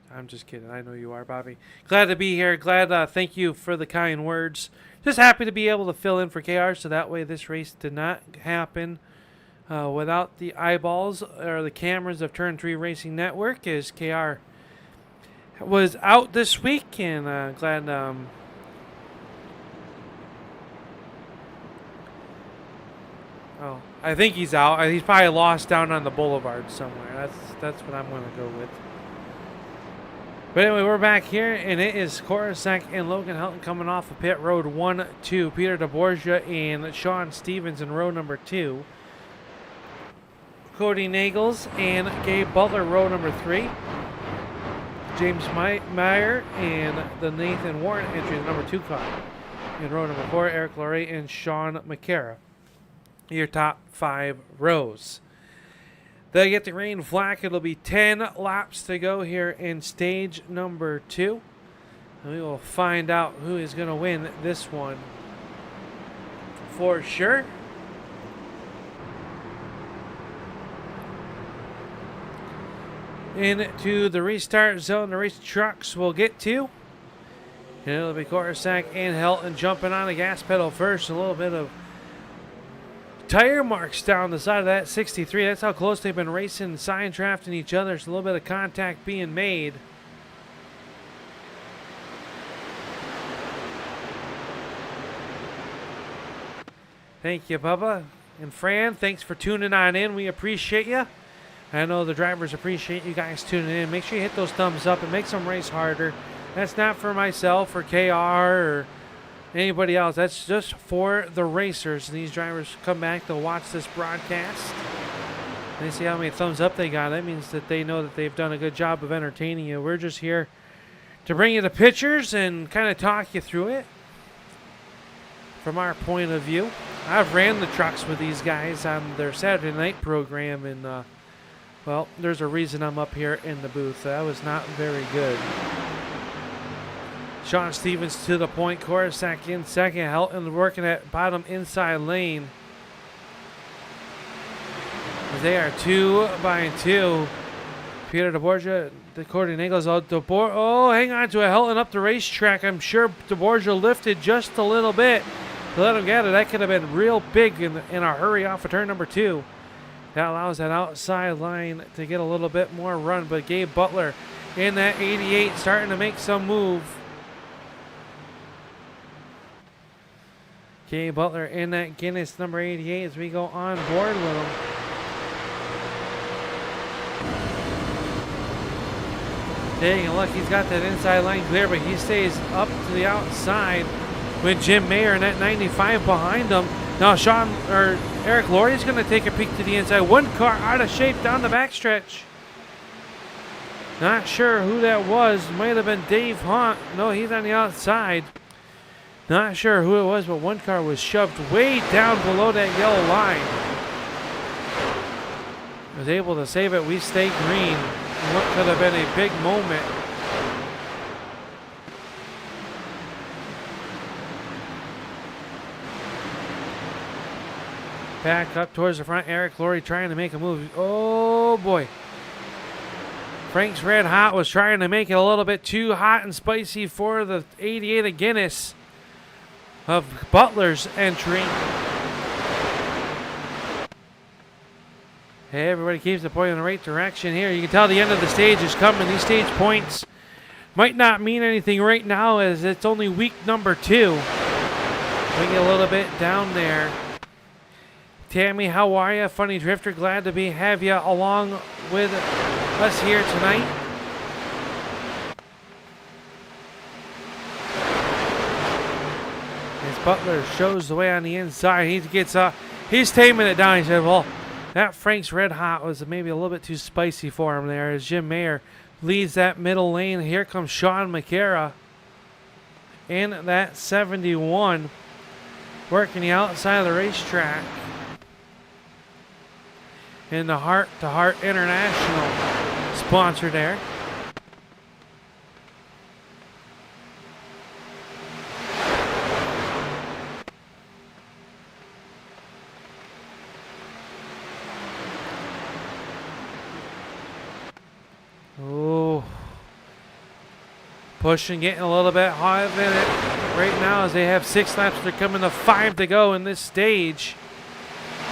I'm just kidding. I know you are, Bobby. Glad to be here. Thank you for the kind words. Just happy to be able to fill in for KR, so that way this race did not happen without the eyeballs or the cameras of Turn 3 Racing Network, as KR was out this week, and glad I think he's out. He's probably lost down on the boulevard somewhere. That's what I'm going to go with. But anyway, we're back here, and it is Korosek and Logan Helton coming off of pit road 1-2. Peter DeBorgia and Sean Stevens in row number 2. Cody Nagels and Gabe Butler, row number 3. James Meyer and the Nathan Warren entry, the number 2 car. In row number 4, Eric Laurie and Sean McCara. Your top 5 rows. They get the green flag. It'll be 10 laps to go here in stage number 2. And we will find out who is going to win this one for sure. Into the restart zone, the race trucks will get to. And it'll be Korosek and Helton jumping on the gas pedal first. A little bit of tire marks down the side of that 63. That's how close they've been racing, side drafting each other. There's a little bit of contact being made. Thank you, Bubba. And Fran, thanks for tuning on in. We appreciate you. I know the drivers appreciate you guys tuning in. Make sure you hit those thumbs up and make some race harder. That's not for myself or KR or anybody else. That's just for the racers. And these drivers come back to watch this broadcast. They see how many thumbs up they got. That means that they know that they've done a good job of entertaining you. We're just here to bring you the pictures and kind of talk you through it from our point of view. I've ran the trucks with these guys on their Saturday night program, and well, there's a reason I'm up here in the booth. That was not very good. Sean Stevens to the point. Korosek in second. Helton working at bottom inside lane. They are 2 by 2. Peter DeBorgia, Cody Nagels out. Oh, hang on to a Helton up the racetrack. I'm sure DeBorgia lifted just a little bit to let him get it. That could have been real big in a hurry off of turn number 2. That allows that outside line to get a little bit more run. But Gabe Butler in that 88 starting to make some move. Gabe Butler in that Guinness number 88 as we go on board with him. Taking a look, he's got that inside line clear, but he stays up to the outside with Jim Mayer and that 95 behind him. Now Eric Laurie's going to take a peek to the inside. One car out of shape down the backstretch. Not sure who that was. Might have been Dave Hunt. No, he's on the outside. Not sure who it was, but one car was shoved way down below that yellow line. Was able to save it. We stay green. What could have been a big moment. Back up towards the front. Eric Laurie trying to make a move. Oh boy. Frank's Red Hot was trying to make it a little bit too hot and spicy for the 88 of Guinness of Butler's entry. Hey, everybody keeps the point in the right direction here. You can tell the end of the stage is coming. These stage points might not mean anything right now as it's only week number 2. We get a little bit down there. Tammy, how are you? Funny Drifter, glad to have you along with us here tonight. As Butler shows the way on the inside, he's taming it down. He said, well, that Frank's Red Hot was maybe a little bit too spicy for him there as Jim Mayer leads that middle lane. Here comes Sean McCara in that 71, working the outside of the racetrack. In the Heart to Heart International sponsor there. Oh, pushing, getting a little bit hot in it right now as they have 6 laps. They're coming to 5 to go in this stage.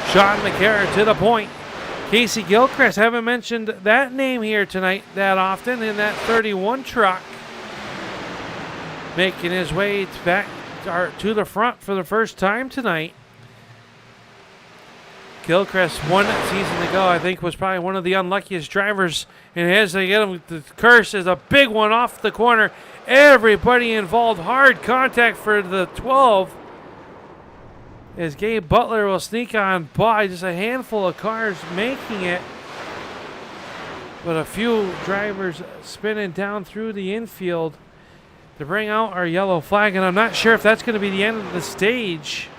Sean McCarron to the point. Casey Gilchrist, haven't mentioned that name here tonight that often in that 31 truck. Making his way back to the front for the first time tonight. Gilchrist, one season ago, I think was probably one of the unluckiest drivers. And as they get him, the curse is a big one off the corner. Everybody involved, hard contact for the 12. As Gabe Butler will sneak on by, just a handful of cars making it. But a few drivers spinning down through the infield to bring out our yellow flag. And I'm not sure if that's going to be the end of the stage.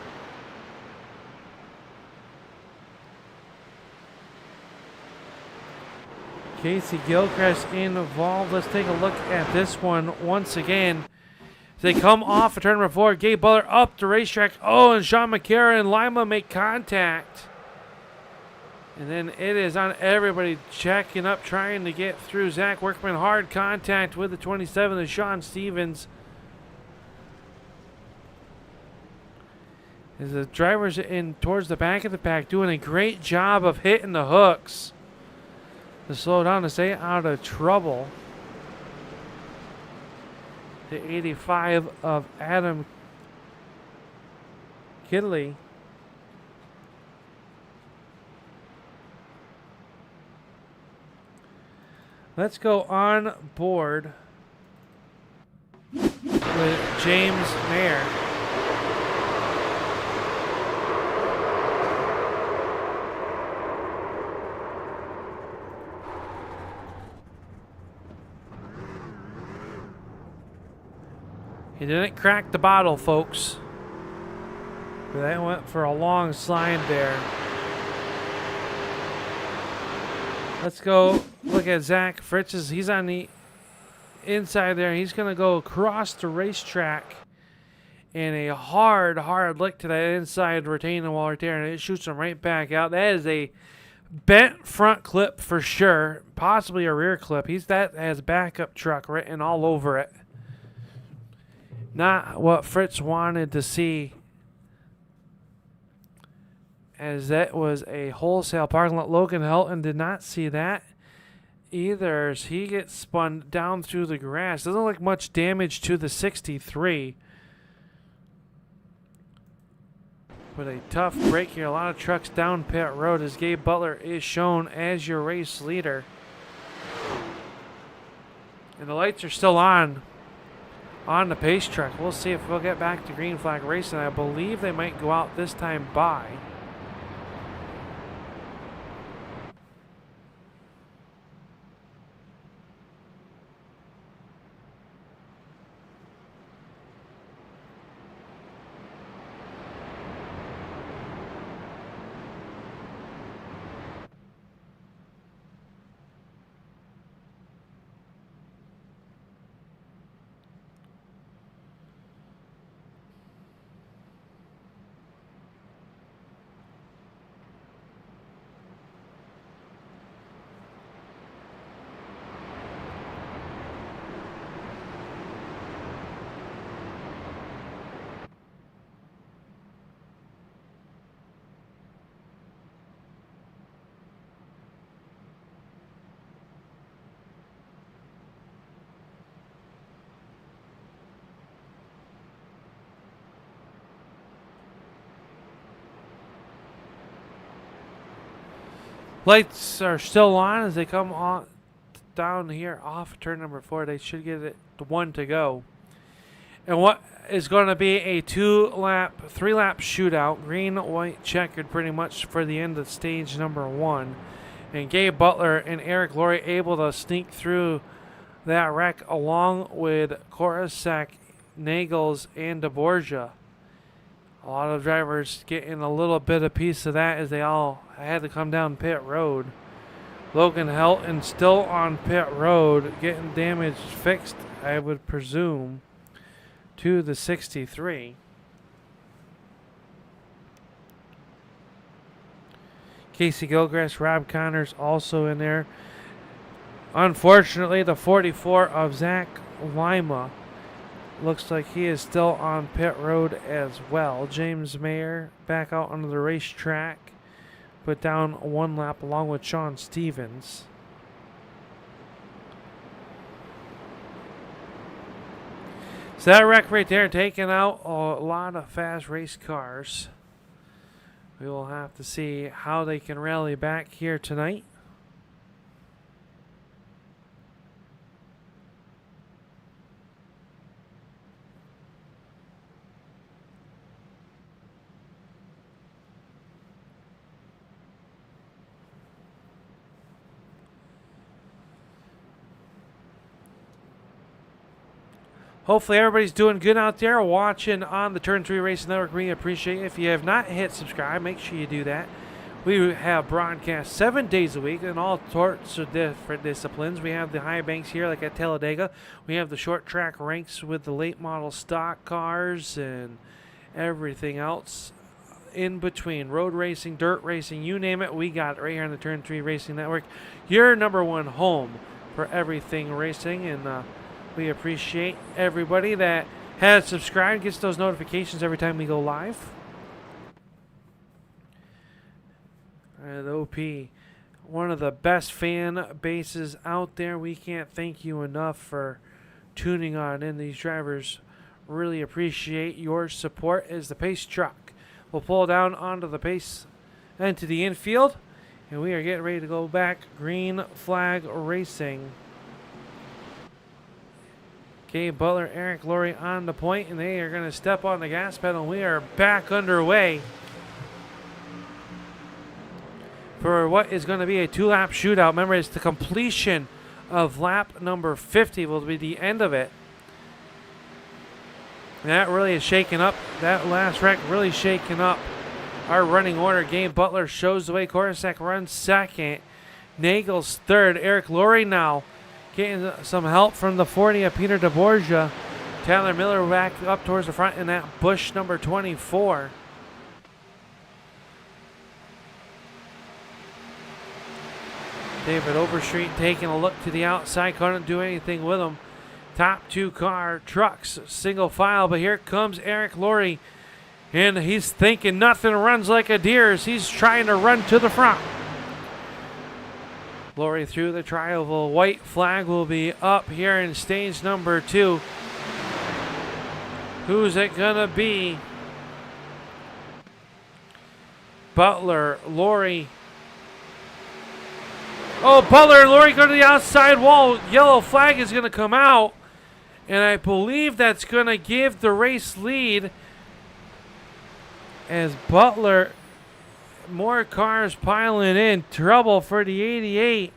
Casey Gilchrist involved. Let's take a look at this one once again. They come off of turn number 4. Gabe Butler up the racetrack. Oh, and Sean McCarron and Lima make contact. And then it is on everybody checking up, trying to get through. Zach Workman, hard contact with the 27 of Sean Stevens. As the drivers in towards the back of the pack doing a great job of hitting the hooks to slow down, to stay out of trouble. The 85 of Adam Kidley. Let's go on board with James Mayer. He didn't crack the bottle, folks. But that went for a long slide there. Let's go look at Zach Fritz's. He's on the inside there. He's going to go across the racetrack in a hard lick to that inside retaining wall right there, and it shoots him right back out. That is a bent front clip for sure, possibly a rear clip. That has backup truck written all over it. Not what Fritz wanted to see, as that was a wholesale parking lot. Logan Helton did not see that either, as he gets spun down through the grass. Doesn't look much damage to the 63. with a tough break here. A lot of trucks down pit road as Gabe Butler is shown as your race leader. And the lights are still on the pace truck. We'll see if we'll get back to green flag racing. I believe they might go out this time by. Lights are still on as they come on down here off turn number 4. They should get it to 1 to go. And what is going to be a 3-lap shootout, green, white, checkered pretty much for the end of stage number 1. And Gabe Butler and Eric Laurie able to sneak through that wreck along with Korosek, Nagels, and DeBorgia. A lot of drivers getting a little bit of piece of that as they all had to come down pit road. Logan Helton still on pit road, getting damage fixed, I would presume, to the 63. Casey Gilchrist, Rob Connors also in there. Unfortunately, the 44 of Zach Lima looks like he is still on pit road as well. James Mayer back out onto the racetrack, put down 1 lap along with Sean Stevens. So that wreck right there taking out a lot of fast race cars. We will have to see how they can rally back here tonight. Hopefully everybody's doing good out there watching on the Turn 3 Racing Network. We appreciate it. If you have not hit subscribe, make sure you do that. We have broadcasts 7 days a week in all sorts of different disciplines. We have the high banks here like at Talladega. We have the short track ranks with the late model stock cars and everything else in between. Road racing, dirt racing, you name it, we got it right here on the Turn 3 Racing Network. Your #1 home for everything racing, and we appreciate everybody that has subscribed, gets those notifications every time we go live. The OP, one of the best fan bases out there. We can't thank you enough for tuning on in. These drivers really appreciate your support as the pace truck will pull down onto the pace and to the infield. And we are getting ready to go back green flag racing. Gabe Butler, Eric Laurie on the point, and they are going to step on the gas pedal. We are back underway for what is going to be a 2-lap shootout. Remember, it's the completion of lap number 50 will be the end of it. And that really is shaking up. That last wreck really shaking up our running order. Gabe Butler shows the way. Korosek runs second. Nagels third. Eric Laurie now getting some help from the 40 of Peter DeBorgia. Tyler Miller back up towards the front in that Busch number 24. David Overstreet taking a look to the outside. Couldn't do anything with him. Top 2 car trucks, single file. But here comes Eric Laurie. And he's thinking nothing runs like a deer as he's trying to run to the front. Laurie through the tri-oval. White flag will be up here in stage number 2. Who's it gonna be? Butler, Lori. Oh, Butler and Lori go to the outside wall. Yellow flag is going to come out. And I believe that's going to give the race lead as Butler, more cars piling in. Trouble for the 88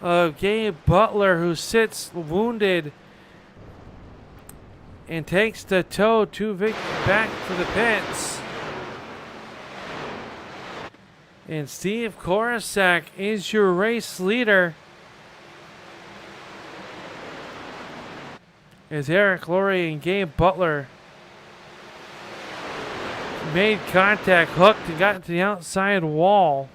of Gabe Butler, who sits wounded and takes the tow to back to the pits. And Steve Korosek is your race leader. As Eric Laurie and Gabe Butler made contact, hooked, and got to the outside wall.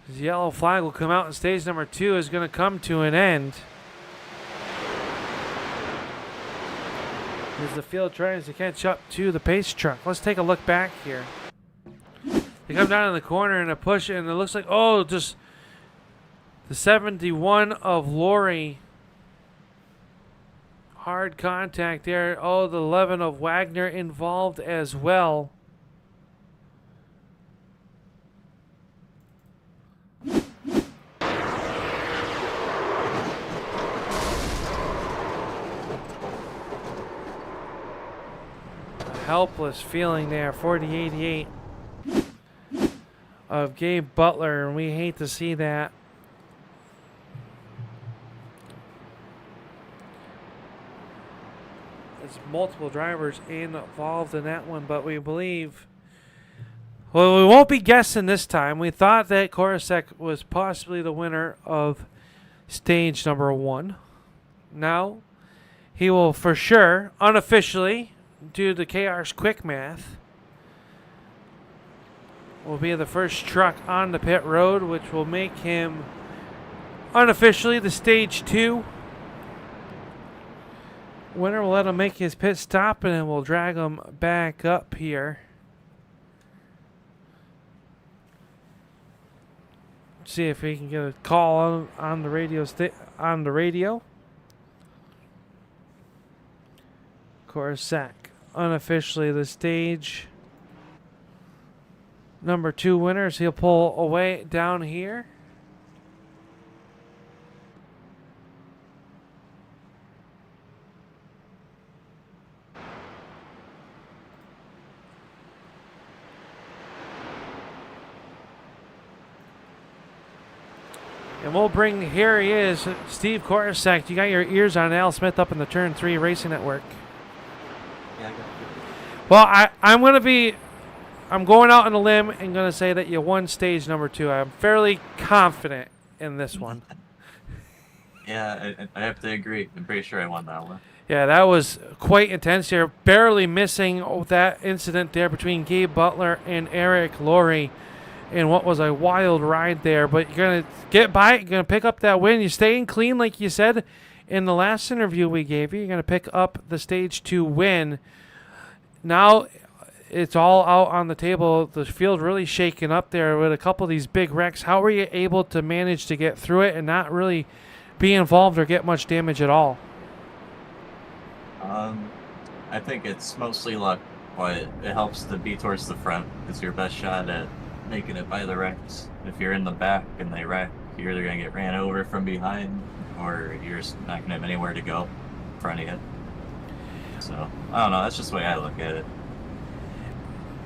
The yellow flag will come out and stage number 2 is going to come to an end. As the field tries to catch up to the pace truck. Let's take a look back here. They come down in the corner and a push, and it looks like, oh, just the 71 of Lori. Hard contact there. Oh, the 11 of Wagner involved as well. Helpless feeling there for the 88 of Gabe Butler, and we hate to see that. There's multiple drivers involved in that one, but we believe, well, we won't be guessing this time. We thought that Korosek was possibly the winner of stage number 1. Now, he will for sure, unofficially, due to KR's quick math, will be the first truck on the pit road, which will make him unofficially the stage 2 winner. We'll let him make his pit stop, and then we'll drag him back up here. See if we can get a call on the radio. Korosek, unofficially the stage number 2 winners. He'll pull away down here. And we'll bring, here he is, Steve Korosek. You got your ears on Al Smith up in the Turn 3 Racing Network. Yeah, I got it. Well, I'm going out on a limb and going to say that you won stage number 2. I'm fairly confident in this one. Yeah, I have to agree. I'm pretty sure I won that one. Yeah, that was quite intense here. Barely missing that incident there between Gabe Butler and Eric Laurie in what was a wild ride there. But you're going to get by it. You're going to pick up that win. You're staying clean, like you said in the last interview we gave you. You're going to pick up the stage 2 win. Now it's all out on the table. The field really shaking up there with a couple of these big wrecks. How were you able to manage to get through it and not really be involved or get much damage at all? I think it's mostly luck, but it helps to be towards the front. It's your best shot at making it by the wrecks. If you're in the back and they wreck, you're either going to get ran over from behind or you're just not going to have anywhere to go in front of you. So, I don't know. That's just the way I look at it.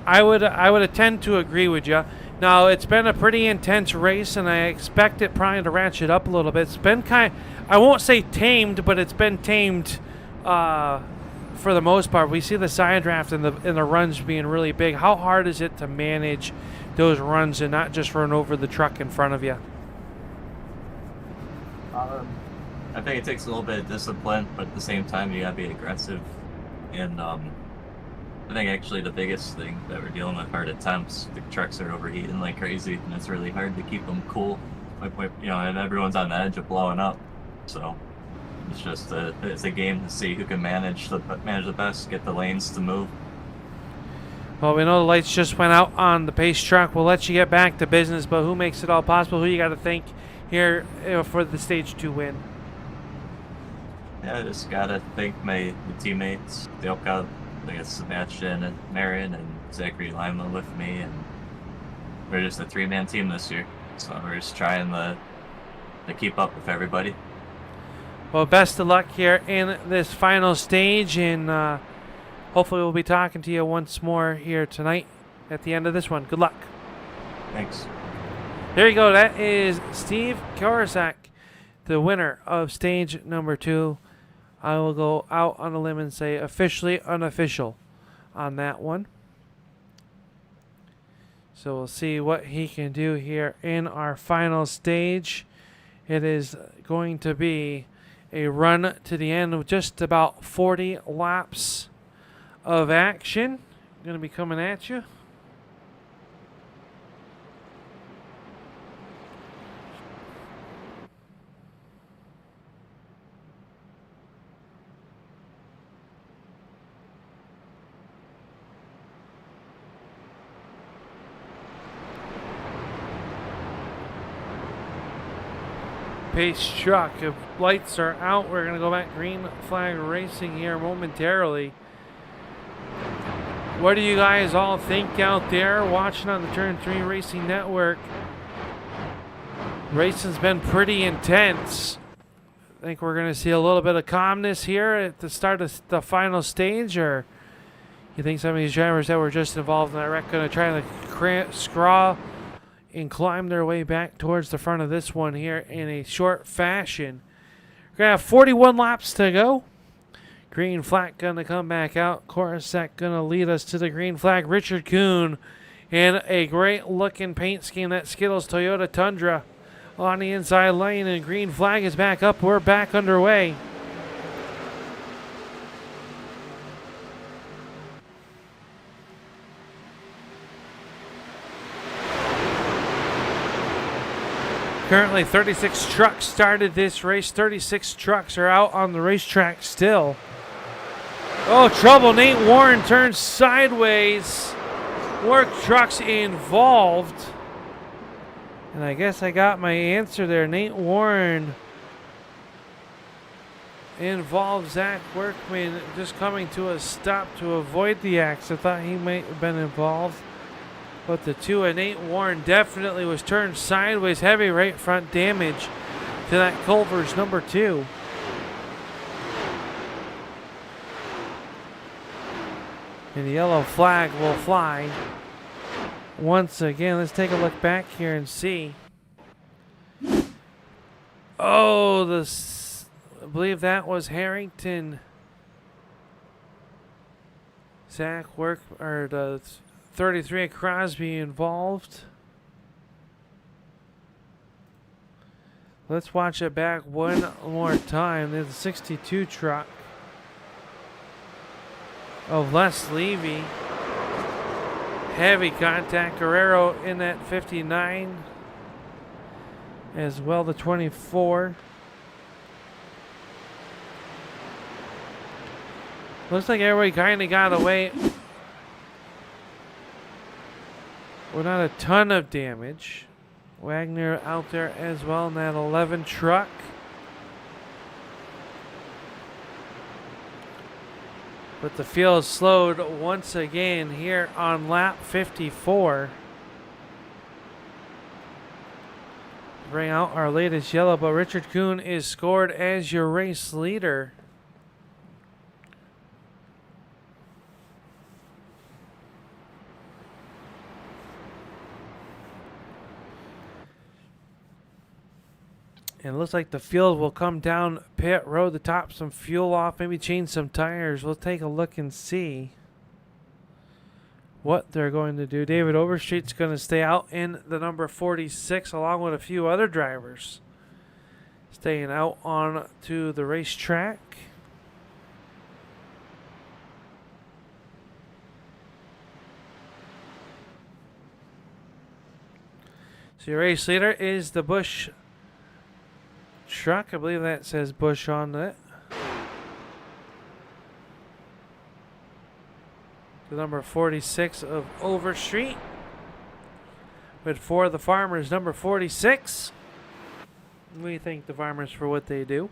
I would tend to agree with you. Now, it's been a pretty intense race, and I expect it probably to ratchet up a little bit. It's been I won't say tamed, but it's been tamed for the most part. We see the side draft and the runs being really big. How hard is it to manage those runs and not just run over the truck in front of you? I think it takes a little bit of discipline, but at the same time, you gotta be aggressive. And I think actually the biggest thing that we're dealing with are attempts. The trucks are overheating like crazy, and it's really hard to keep them cool. And everyone's on the edge of blowing up. So it's just it's a game to see who can manage the best, get the lanes to move. Well, we know the lights just went out on the pace truck. We'll let you get back to business, but who makes it all possible? Who you got to thank here for the stage 2 win? Yeah, I just gotta thank my teammates. Dega, I got Sebastian and Marin and Zachary Lima with me, and we're just a 3-man team this year. So we're just trying to keep up with everybody. Well, best of luck here in this final stage, and hopefully we'll be talking to you once more here tonight at the end of this one. Good luck. Thanks. There you go. That is Steve Korsak, the winner of stage number 2. I will go out on a limb and say officially unofficial on that one. So we'll see what he can do here in our final stage. It is going to be a run to the end of just about 40 laps of action. Going to be coming at you. Pace truck. If lights are out, we're going to go back green flag racing here momentarily. What do you guys all think out there watching on the Turn 3 Racing Network? Racing's been pretty intense. I think we're going to see a little bit of calmness here at the start of the final stage, or you think some of these drivers that were just involved in that wreck going to try to scrawl and climb their way back towards the front of this one here in a short fashion? We're going to have 41 laps to go. Green flag going to come back out. Korsak going to lead us to the green flag. Richard Kuhn in a great looking paint scheme, that Skittles Toyota Tundra on the inside lane, and green flag is back up. We're back underway. Currently 36 trucks started this race. 36 trucks are out on the racetrack still. Oh, trouble. Nate Warren turns sideways. Work trucks involved. And I guess I got my answer there. Nate Warren involved Zach Workman just coming to a stop to avoid the accident. I thought he might have been involved. But the two of Nate Warren definitely was turned sideways. Heavy right front damage to that Culver's number 2. And the yellow flag will fly once again. Let's take a look back here and see. Oh, I believe that was Harrington. Zach or the 33 at Crosby involved. Let's watch it back one more time. There's the 62 truck of Les Levy. Heavy contact. Guerrero in that 59. As well, the 24. Looks like everybody kind of got away without a ton of damage. Wagner out there as well in that 11 truck. But the field slowed once again here on lap 54. Bring out our latest yellow, but Richard Kuhn is scored as your race leader. And it looks like the field will come down pit road to top some fuel off, maybe change some tires. We'll take a look and see what they're going to do. David Overstreet's going to stay out in the number 46 along with a few other drivers. Staying out on to the racetrack. So your race leader is the Busch truck. I believe that says Busch on it. The number 46 of Overstreet. But for the Farmers, number 46. We thank the Farmers for what they do.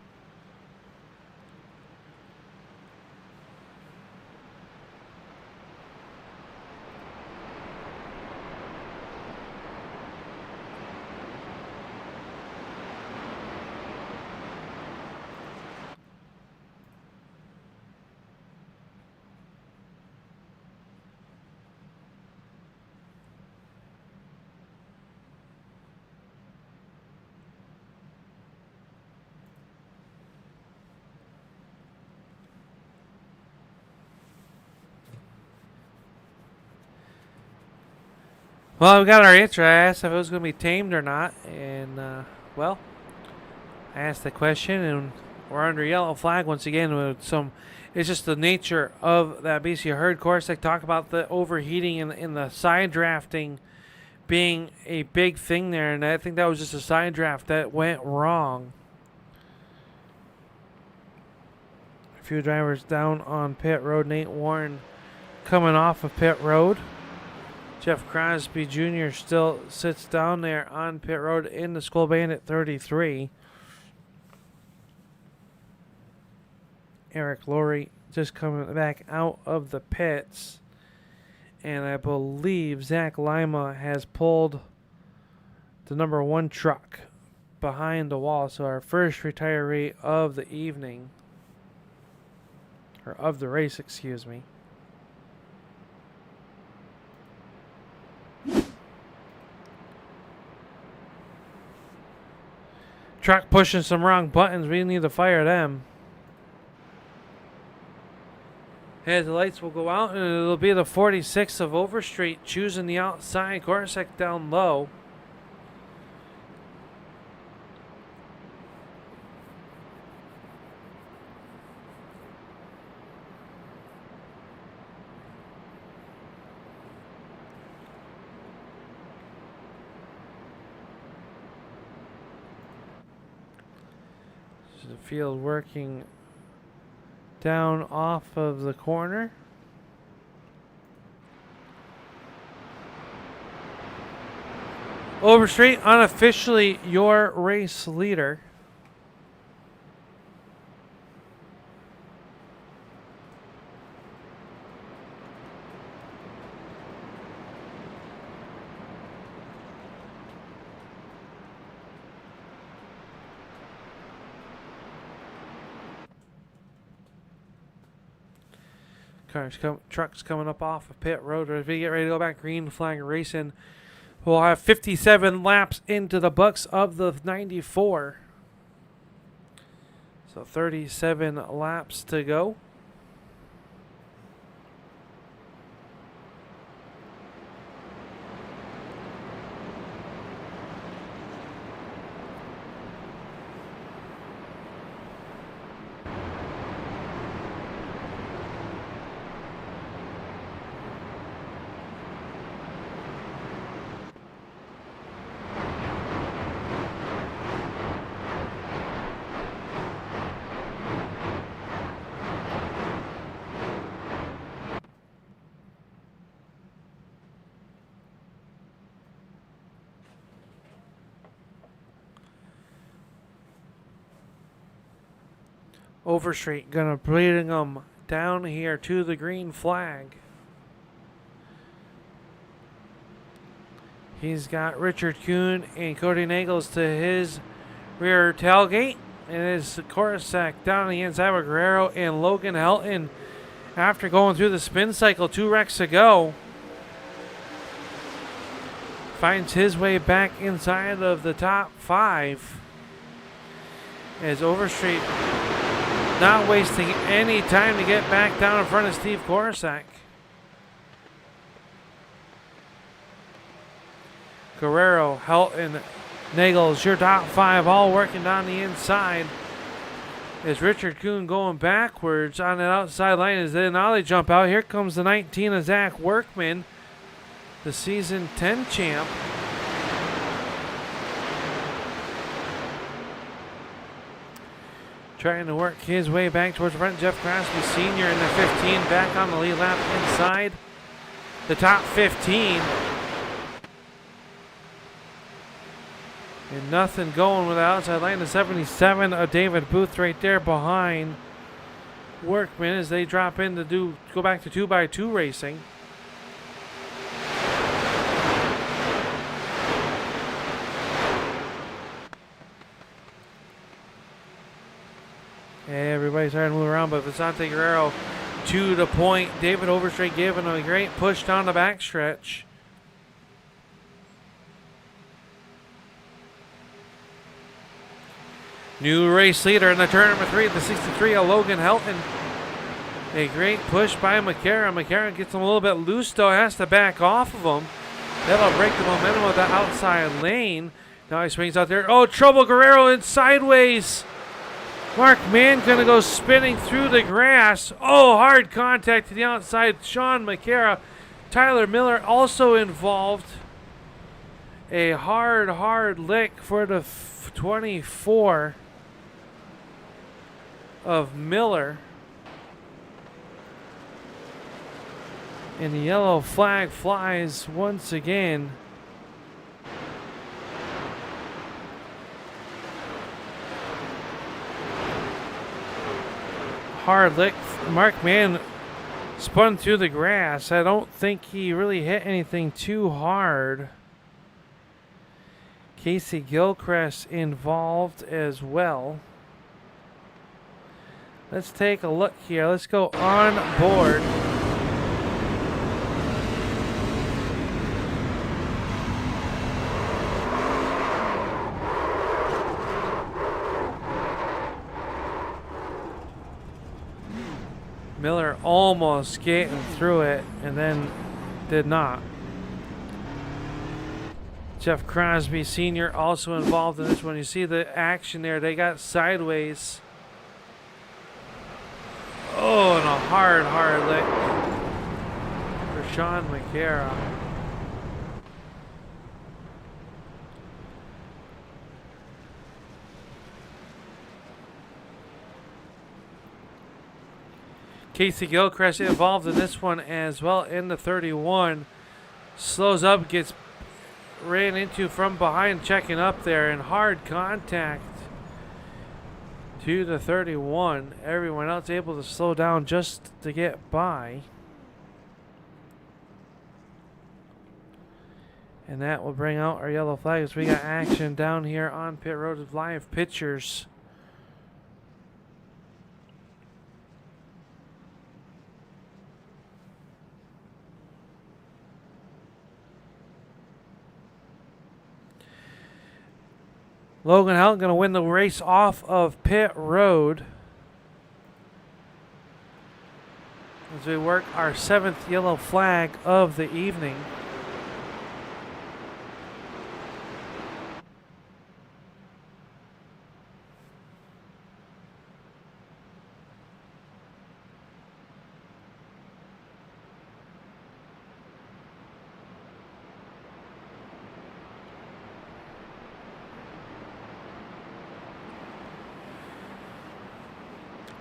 Well, we got our answer. I asked if it was going to be tamed or not, and well, I asked the question, and we're under yellow flag once again with some. It's just the nature of that beast. You heard Corsick talk about the overheating and the side drafting being a big thing there, and I think that was just a side draft that went wrong. A few drivers down on pit road. Nate Warren coming off of pit road. Jeff Crosby Jr. still sits down there on pit road in the Skull Bandit 33. Eric Laurie just coming back out of the pits. And I believe Zach Lima has pulled the number 1 truck behind the wall. So our first retiree of the evening. Or of the race, excuse me. Truck pushing some wrong buttons. We need to fire them. As the lights will go out, and it'll be the 46 of Overstreet choosing the outside. Corsick down low. The field working down off of the corner. Overstreet unofficially your race leader. Trucks coming up off of pit road. As we get ready to go back, green flag racing. We'll have 57 laps into the books of the 94. So 37 laps to go. Overstreet gonna bring them down here to the green flag. He's got Richard Kuhn and Cody Nagels to his rear tailgate. And it's Corsick down the inside with Guerrero and Logan Helton. After going through the spin cycle, 2 wrecks ago, finds his way back inside of the top 5. As Overstreet not wasting any time to get back down in front of Steve Corsick. Guerrero, Helton, Nagels, your top 5 all working down the inside. Is Richard Kuhn going backwards on the outside line as now they jump out. Here comes the 19 of Zach Workman, the season 10 champ. Trying to work his way back towards the front. Jeff Crosby Sr. in the 15 back on the lead lap inside the top 15. And nothing going with the outside line. The 77 of David Booth right there behind Workman as they drop in to go back to 2x2 racing. Everybody's starting to move around, but Vicente Guerrero to the point. David Overstreet giving a great push down the backstretch. New race leader in the turn number 3 at the 63 of Logan Helton. A great push by McCarron. McCarron gets him a little bit loose, though, has to back off of him. That'll break the momentum of the outside lane. Now he swings out there. Oh, trouble Guerrero in sideways. Mark Mann gonna go spinning through the grass. Oh, hard contact to the outside. Sean McCara. Tyler Miller also involved. A hard lick for the 24 of Miller. And the yellow flag flies once again. Hard lick. Mark Mann spun through the grass. I don't think he really hit anything too hard. Casey Gilchrist involved as well. Let's take a look here. Let's go on board. Miller almost getting through it and then did not. Jeff Crosby Sr. also involved in this one. You see the action there. They got sideways. Oh, and a hard lick for Sean McCara. Casey Gilchrist involved in this one as well in the 31. Slows up, gets ran into from behind, checking up there, and hard contact to the 31. Everyone else able to slow down just to get by. And that will bring out our yellow flags. We got action down here on pit road with live pictures. Logan Houghton going to win the race off of pit road as we work our 7th yellow flag of the evening.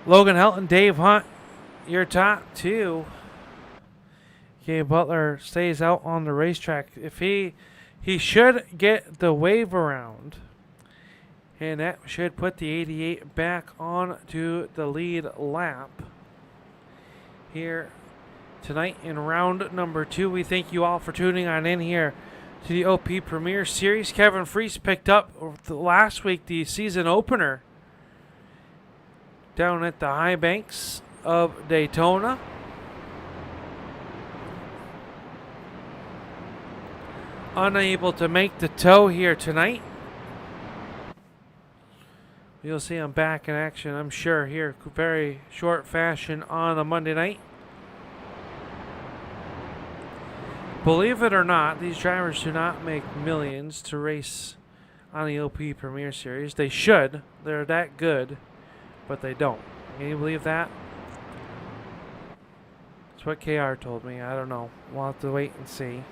Logan Helton, Dave Hunt, your top two. Gabe Butler stays out on the racetrack. If he should get the wave around, and that should put the 88 back on to the lead lap here tonight in round number 2. We thank you all for tuning on in here to the OP Premier Series. Kevin Freese picked up last week the season opener down at the high banks of Daytona. Unable to make the tow here tonight. You'll see him back in action, I'm sure, here very short fashion on a Monday night. Believe it or not, these drivers do not make millions to race on the OP Premier Series. They should. They're that good. But they don't. Can you believe that? That's what KR told me. I don't know. We'll have to wait and see.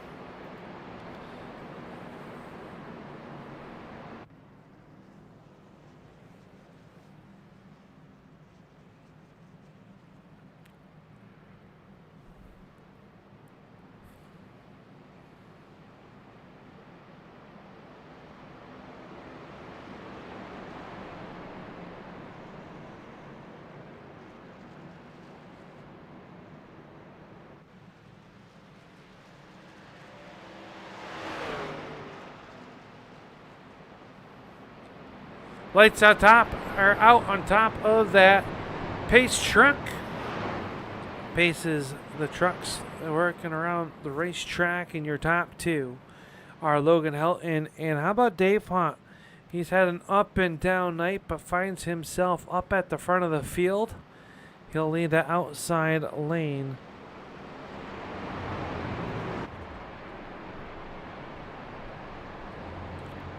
Lights on top are out on top of that Pace truck. Pace is the trucks working around the racetrack, and your top two are Logan Helton and how about Dave Hunt? He's had an up and down night, but finds himself up at the front of the field. He'll lead the outside lane.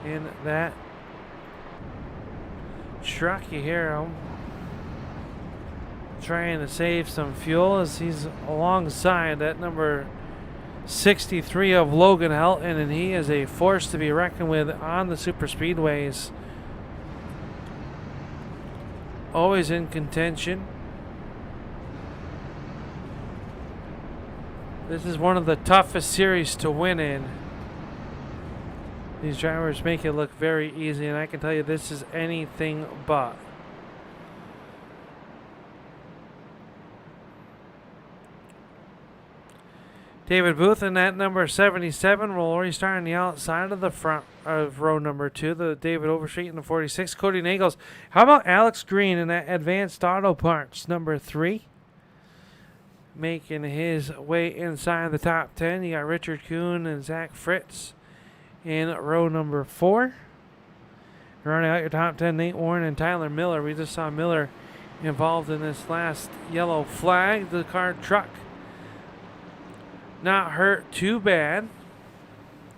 in that truck. You hear him trying to save some fuel as he's alongside that number 63 of Logan Helton, and he is a force to be reckoned with on the super speedways. Always in contention. This is one of the toughest series to win in. These drivers make it look very easy, and I can tell you this is anything but. David Booth in that number 77 will restart on the outside of the front of row number 2. The David Overstreet in the 46. Cody Nagels. How about Alex Green in that Advanced Auto Parts number 3? Making his way inside the top 10. You got Richard Kuhn and Zach Fritz in row number 4. Running out your top 10, Nate Warren and Tyler Miller. We just saw Miller involved in this last yellow flag. The car truck not hurt too bad.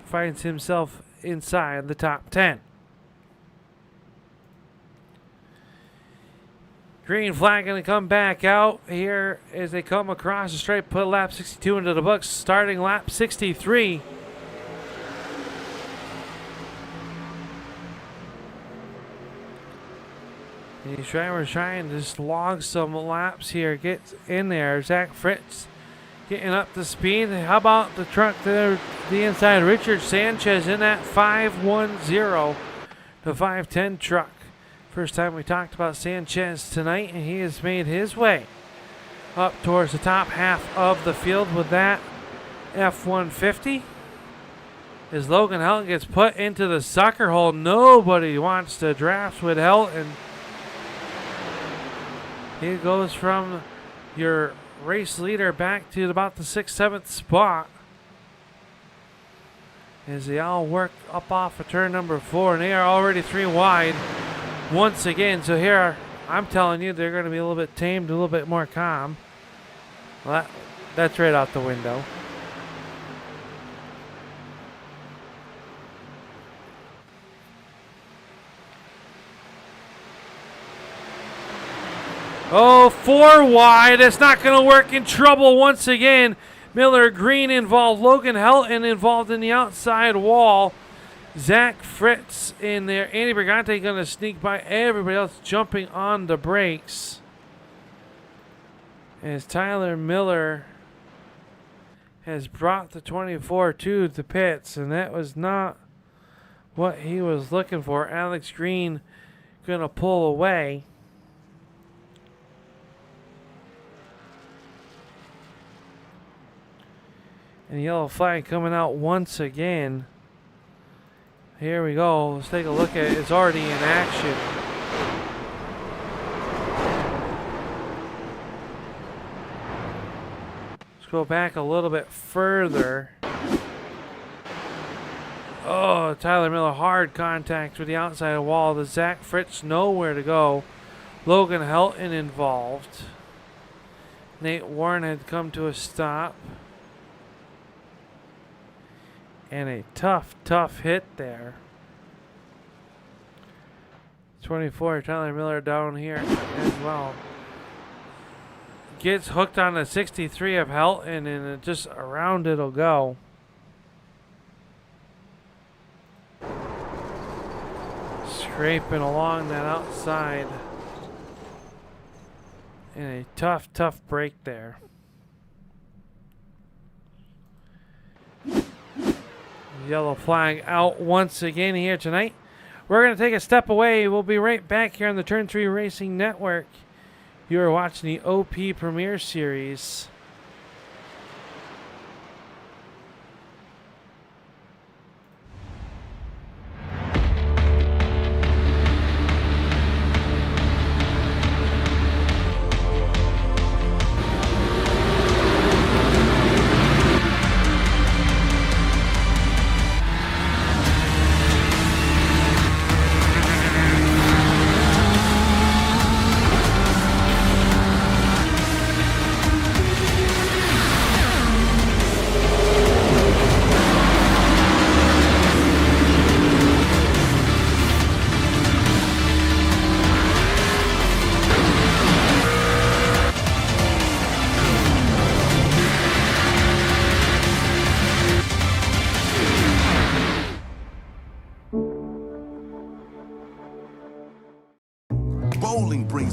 Finds himself inside the top 10. Green flag going to come back out here as they come across the stripe, put lap 62 into the books, starting lap 63. And these drivers trying to just log some laps here, get in there. Zach Fritz getting up to speed. How about the truck there, the inside? Richard Sanchez in that 510 to 510 truck. First time we talked about Sanchez tonight, and he has made his way up towards the top half of the field with that F-150. As Logan Helton gets put into the sucker hole, nobody wants to draft with Helton. He goes from your race leader back to about the 6th, 7th spot as they all work up off of turn number 4, and they are already 3 wide once again. So here, I'm telling you, they're going to be a little bit tamed, a little bit more calm. Well, that's right out the window. Oh, 4 wide. It's not going to work. In trouble once again. Miller Green involved. Logan Helton involved in the outside wall. Zach Fritz in there. Andy Brigante going to sneak by everybody else, jumping on the brakes. As Tyler Miller has brought the 24 to the pits, and that was not what he was looking for. Alex Green going to pull away. And yellow flag coming out once again. Here we go. Let's take a look at it. It's already in action. Let's go back a little bit further. Oh, Tyler Miller, hard contact with the outside wall. The Zach Fritz nowhere to go. Logan Helton involved. Nate Warren had come to a stop. And a tough hit there. 24, Tyler Miller down here as well. Gets hooked on the 63 of Helton, and it just around it'll go. Scraping along that outside. And a tough break there. Yellow flag out once again here tonight. We're going to take a step away. We'll be right back here on the Turn 3 Racing Network. You are watching the OP Premier Series.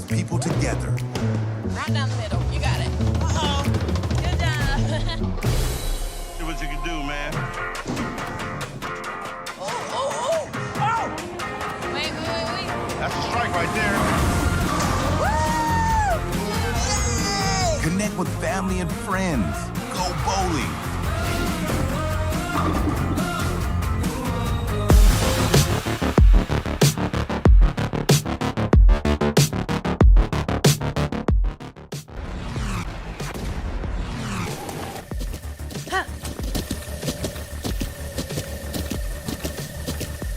brings people together. Right down the middle. You got it. Uh-oh. Good job. See what you can do, man. Wait. That's a strike right there. Connect with family and friends. Go bowling.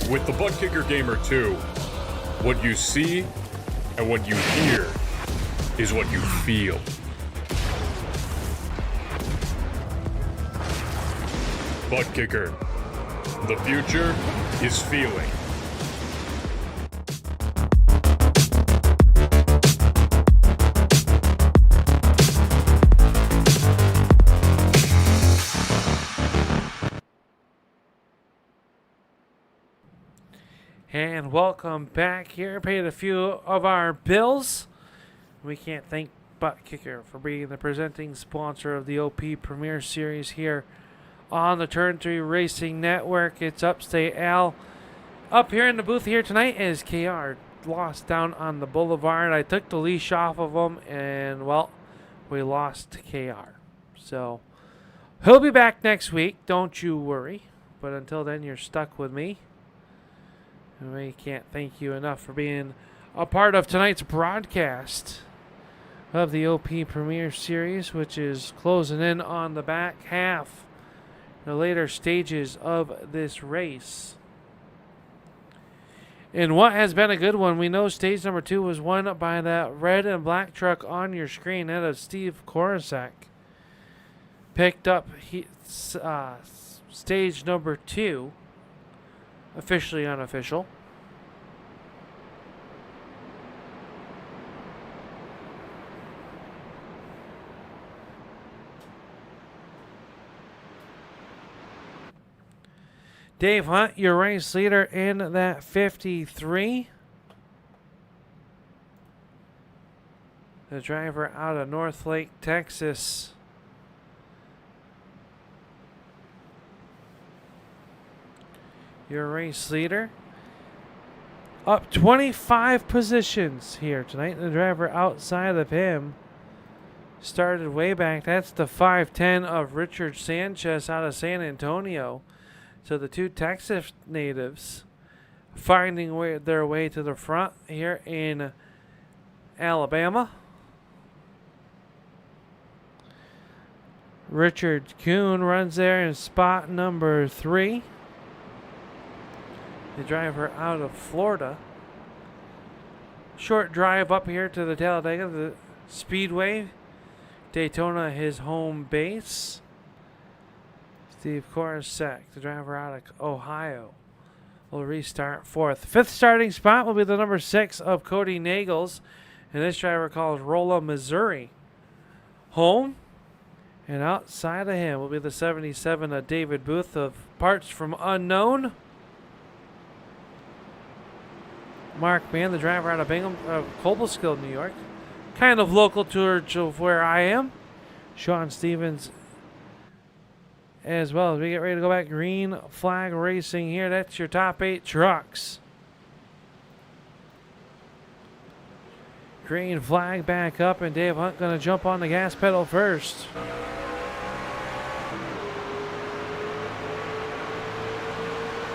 With the Butt Kicker Gamer 2, what you see and what you hear is what you feel. Butt Kicker. The future is feeling. And welcome back here. Paid a few of our bills. We can't thank Butt Kicker for being the presenting sponsor of the OP Premier Series here on the Turn 3 Racing Network. It's Upstate Al up here in the booth here tonight as KR lost down on the boulevard. I took the leash off of him, and, well, we lost to KR. So he'll be back next week. Don't you worry. But until then, you're stuck with me. And we can't thank you enough for being a part of tonight's broadcast of the OP Premier Series, which is closing in on the back half, the later stages of this race. In what has been a good one, we know stage number 2 was won by that red and black truck on your screen. That is Steve Korosek. Picked up stage number 2. Officially unofficial. Dave Hunt, your race leader in that 53. The driver out of Northlake, Texas. Your race leader. Up 25 positions here tonight. The driver outside of him started way back. That's the 5'10 of Richard Sanchez out of San Antonio. So the two Texas natives finding their way to the front here in Alabama. Richard Kuhn runs there in spot number 3. The driver out of Florida. Short drive up here to the Talladega, the Speedway. Daytona, his home base. Steve Korosek, the driver out of Ohio, will restart 4th. 5th starting spot will be the number 6 of Cody Nagels. And this driver calls Rolla, Missouri, home. And outside of him will be the 77 of David Booth of Parts from Unknown. Mark Mann, the driver out of Cobleskill, New York. Kind of local to where I am. Sean Stevens as well. As we get ready to go back, green flag racing here. That's your top 8 trucks. Green flag back up, and Dave Hunt going to jump on the gas pedal first.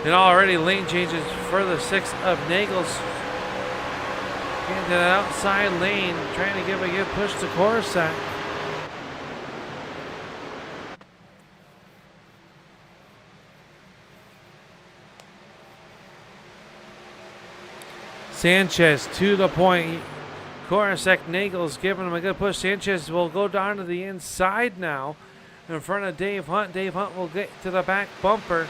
And already lane changes for the 6 of Nagels. Into the outside lane, trying to give a good push to Korosek. Sanchez to the point. Korosek, Nagels giving him a good push. Sanchez will go down to the inside now in front of Dave Hunt. Dave Hunt will get to the back bumper.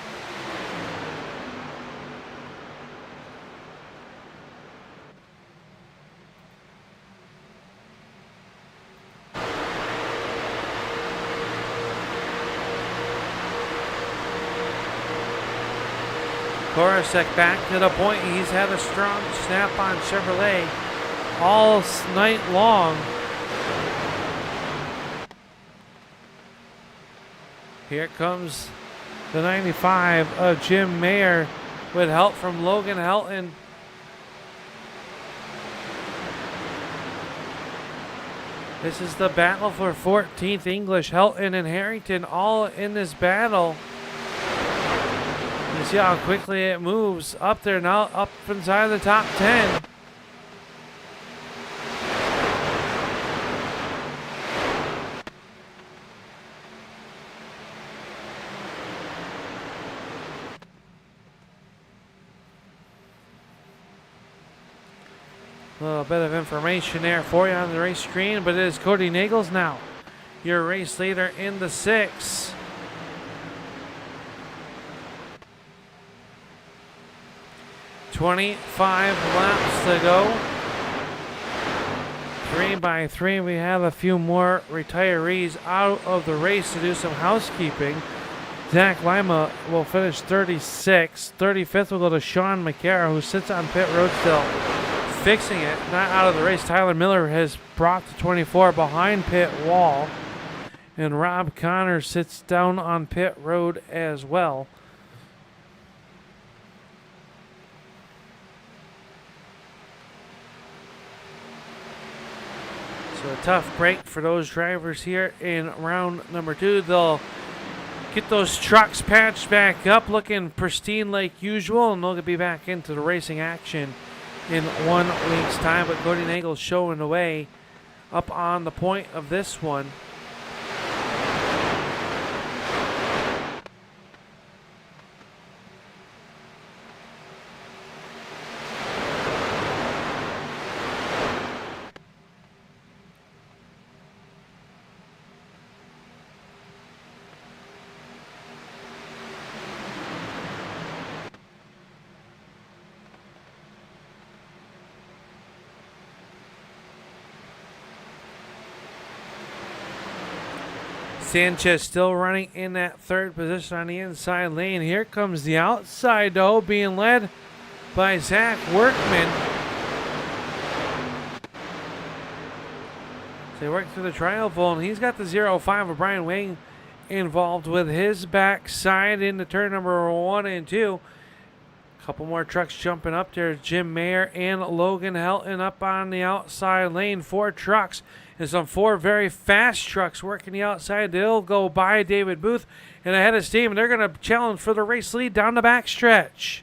Korosek back to the point. He's had a strong snap on Chevrolet all night long. Here comes the 95 of Jim Mayer with help from Logan Helton. This is the battle for 14th. English, Helton, and Harrington all in this battle. You see how quickly it moves up there now, up inside the top 10. A little bit of information there for you on the race screen, but it is Cody Nagels now, your race leader in the 6. "25 laps to go. 3 by 3. We have a few more retirees out of the race to do some housekeeping. Zach Lima will finish 36. 35th will go to Sean McCara, who sits on pit road still, fixing it, not out of the race. Tyler Miller has brought the 24 behind pit wall, and Rob Connor sits down on pit road as well. So a tough break for those drivers here in round number 2. They'll get those trucks patched back up, looking pristine like usual, and they'll be back into the racing action in 1 week's time. But Cody Nagel showing the way up on the point of this one. Sanchez still running in that 3rd position on the inside lane. Here comes the outside, though, being led by Zach Workman. So they work through the trial and he's got the 0-5 of Brian Wang involved with his backside into turn number 1 and 2. Couple more trucks jumping up there. Jim Mayer and Logan Helton up on the outside lane. 4 trucks and some 4 very fast trucks working the outside. They'll go by David Booth and ahead of steam. They're going to challenge for the race lead down the backstretch.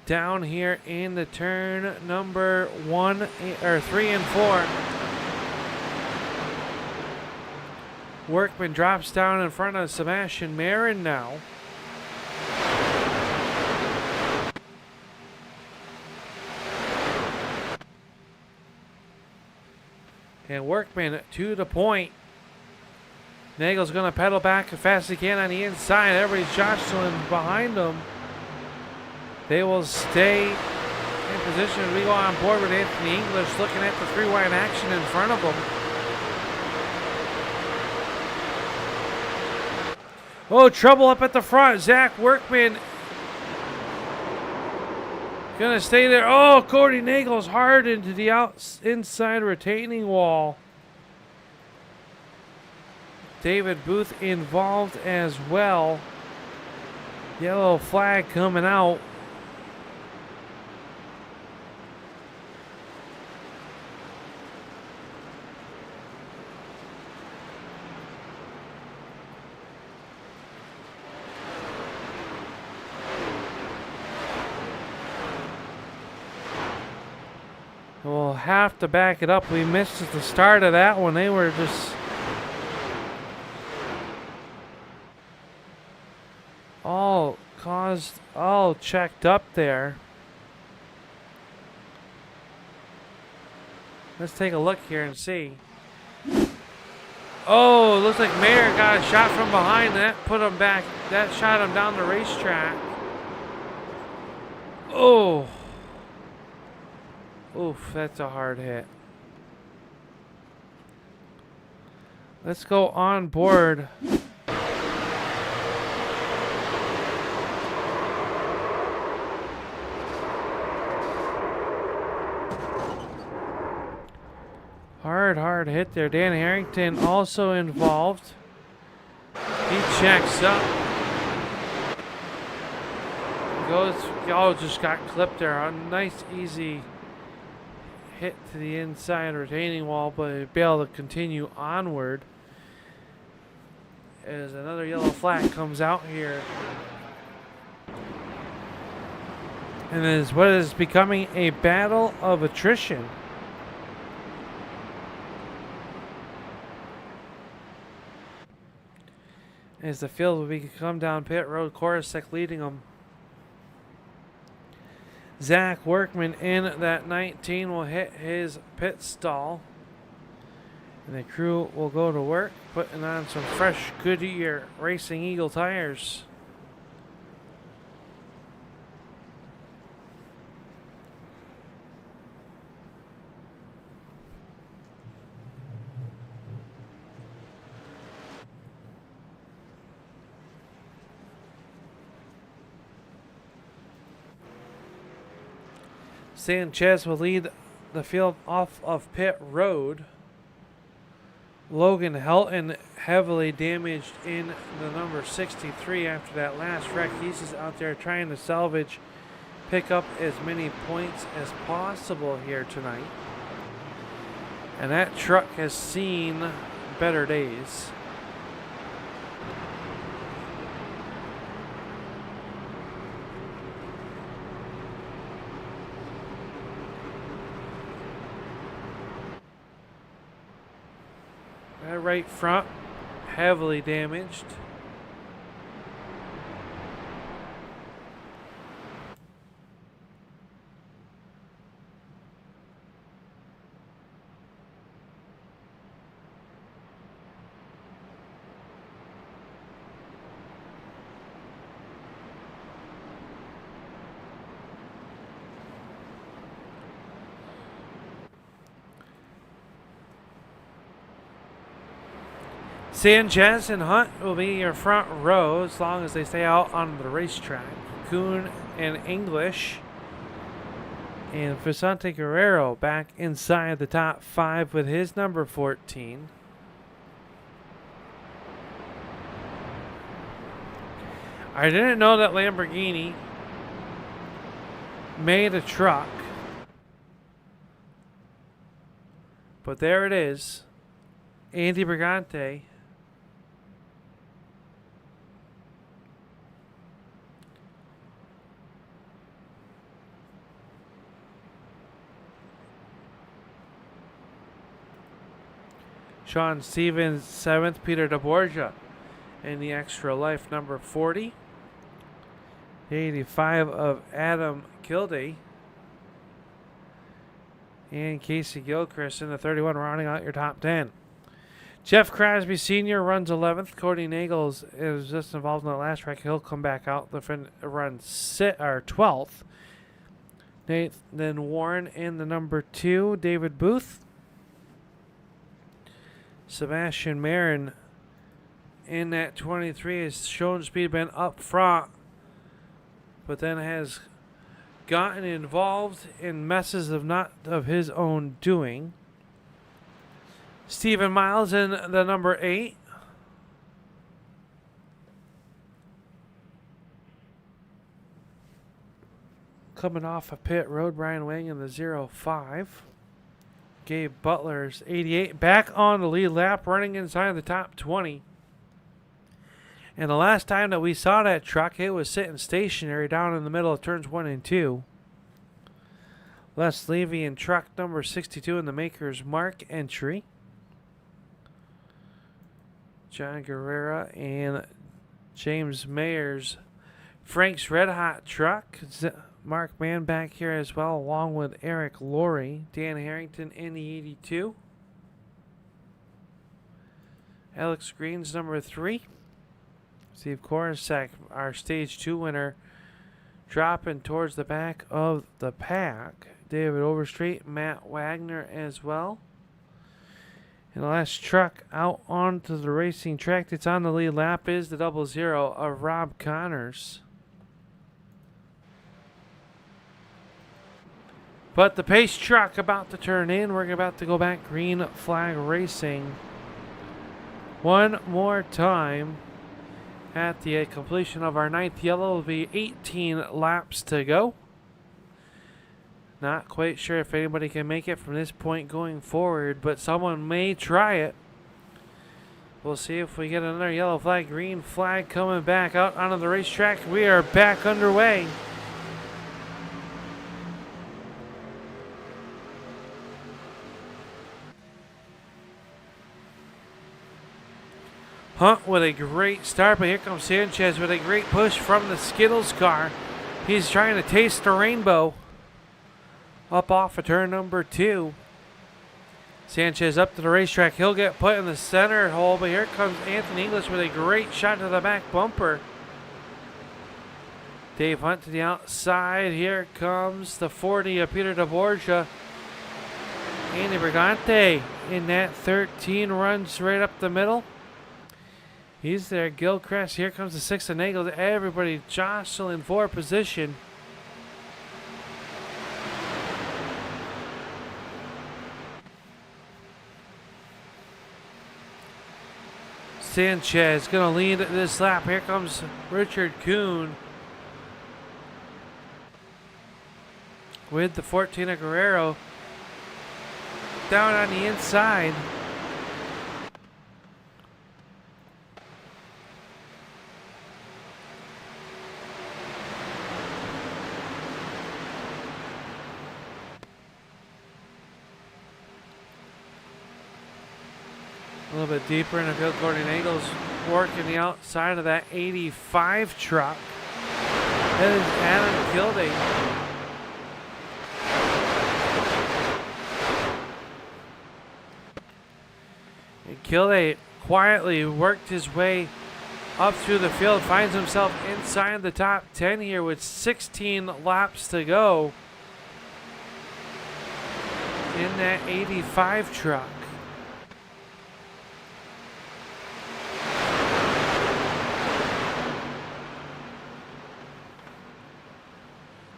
Down here in the turn number 3 and 4. Workman drops down in front of Sebastian Marin now. And Workman to the point. Nagel's going to pedal back as fast as he can on the inside. Everybody's jostling behind them. They will stay in position as we go on board with Anthony English looking at the 3-wide action in front of them. Oh, trouble up at the front. Zach Workman gonna stay there. Oh, Cody Nagel's hard into the inside retaining wall. David Booth involved as well. Yellow flag coming out. We'll have to back it up. We missed at the start of that one. They were just all checked up there. Let's take a look here and see. Oh, looks like Mayer got a shot from behind. That put him back. That shot him down the racetrack. Oh. Oof, that's a hard hit. Let's go on board. Hard hit there. Dan Harrington also involved. He checks up. Goes, just got clipped there. A nice, easy hit to the inside retaining wall, but be able to continue onward as another yellow flag comes out here. And is what is becoming a battle of attrition. As the field will come down pit road, Korosek leading them. Zach Workman in that 19 will hit his pit stall. And the crew will go to work, putting on some fresh Goodyear Racing Eagle tires. Sanchez will lead the field off of pit road. Logan Helton heavily damaged in the number 63 after that last wreck. He's just out there trying to salvage, pick up as many points as possible here tonight. And that truck has seen better days. That right front, heavily damaged. Sanchez and Hunt will be your front row as long as they stay out on the racetrack. Kuhn and English and Vicente Guerrero back inside the top 5 with his number 14. I didn't know that Lamborghini made a truck, but there it is. Andy Brigante. Sean Stevens, 7th. Peter DeBorgia in the Extra Life number 40. The 85 of Adam Kildee. And Casey Gilchrist in the 31, rounding out your top 10. Jeff Crosby Sr. runs 11th. Cody Nagels is just involved in the last track. He'll come back out. The run 12th. Nathan Warren in the number 2. David Booth. Sebastian Marin in that 23 has shown speed, been up front, but then has gotten involved in messes of not of his own doing. Stephen Miles in the number 8. Coming off of pit road, Brian Wang in the 05. Gabe Butler's 88 back on the lead lap, running inside the top 20. And the last time that we saw that truck, it was sitting stationary down in the middle of turns 1 and 2. Les Levy in truck number 62 in the Maker's Mark entry. John Guerrera and James Mayer's Frank's Red Hot truck. Mark Mann back here as well, along with Eric Laurie. Dan Harrington in the 82. Alex Green's number 3. Steve Korosek, our stage 2 winner, dropping towards the back of the pack. David Overstreet, Matt Wagner as well. And the last truck out onto the racing track that's on the lead lap is the 00 of Rob Connors. But the pace truck about to turn in. We're about to go back green flag racing one more time. At the completion of our 9th yellow, will be 18 laps to go. Not quite sure if anybody can make it from this point going forward, but someone may try it. We'll see if we get another yellow flag, green flag coming back out onto the racetrack. We are back underway. Hunt with a great start, but here comes Sanchez with a great push from the Skittles car. He's trying to taste the rainbow. Up off of turn number 2. Sanchez up to the racetrack. He'll get put in the center hole, but here comes Anthony English with a great shot to the back bumper. Dave Hunt to the outside. Here comes the 40 of Peter DeBorgia. Andy Brigante in that 13 runs right up the middle. He's there. Gilchrist. Here comes the 6 of Nagels. Everybody jostling for position. Sanchez going to lead this lap. Here comes Richard Kuhn with the 14 of Guerrero down on the inside. A little bit deeper in the field, Gordon Engels working the outside of that 85 truck. That is Adam Kildare. And Kildare quietly worked his way up through the field, finds himself inside the top 10 here with 16 laps to go in that 85 truck.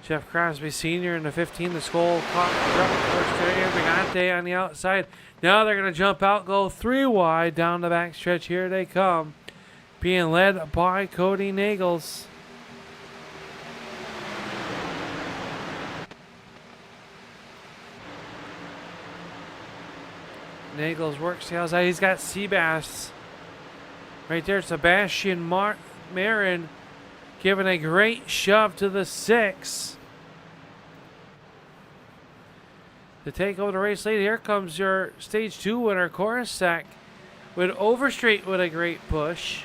Jeff Crosby Sr. in the 15, the Skull Clock Brigante on the outside. Now they're going to jump out, go 3 wide down the backstretch. Here they come, being led by Cody Nagels. Nagels works the outside. He's got Seabass right there. Sebastian Marin giving a great shove to the 6. To take over the race lead, here comes your Stage 2 winner, Korosek, with Overstreet with a great push.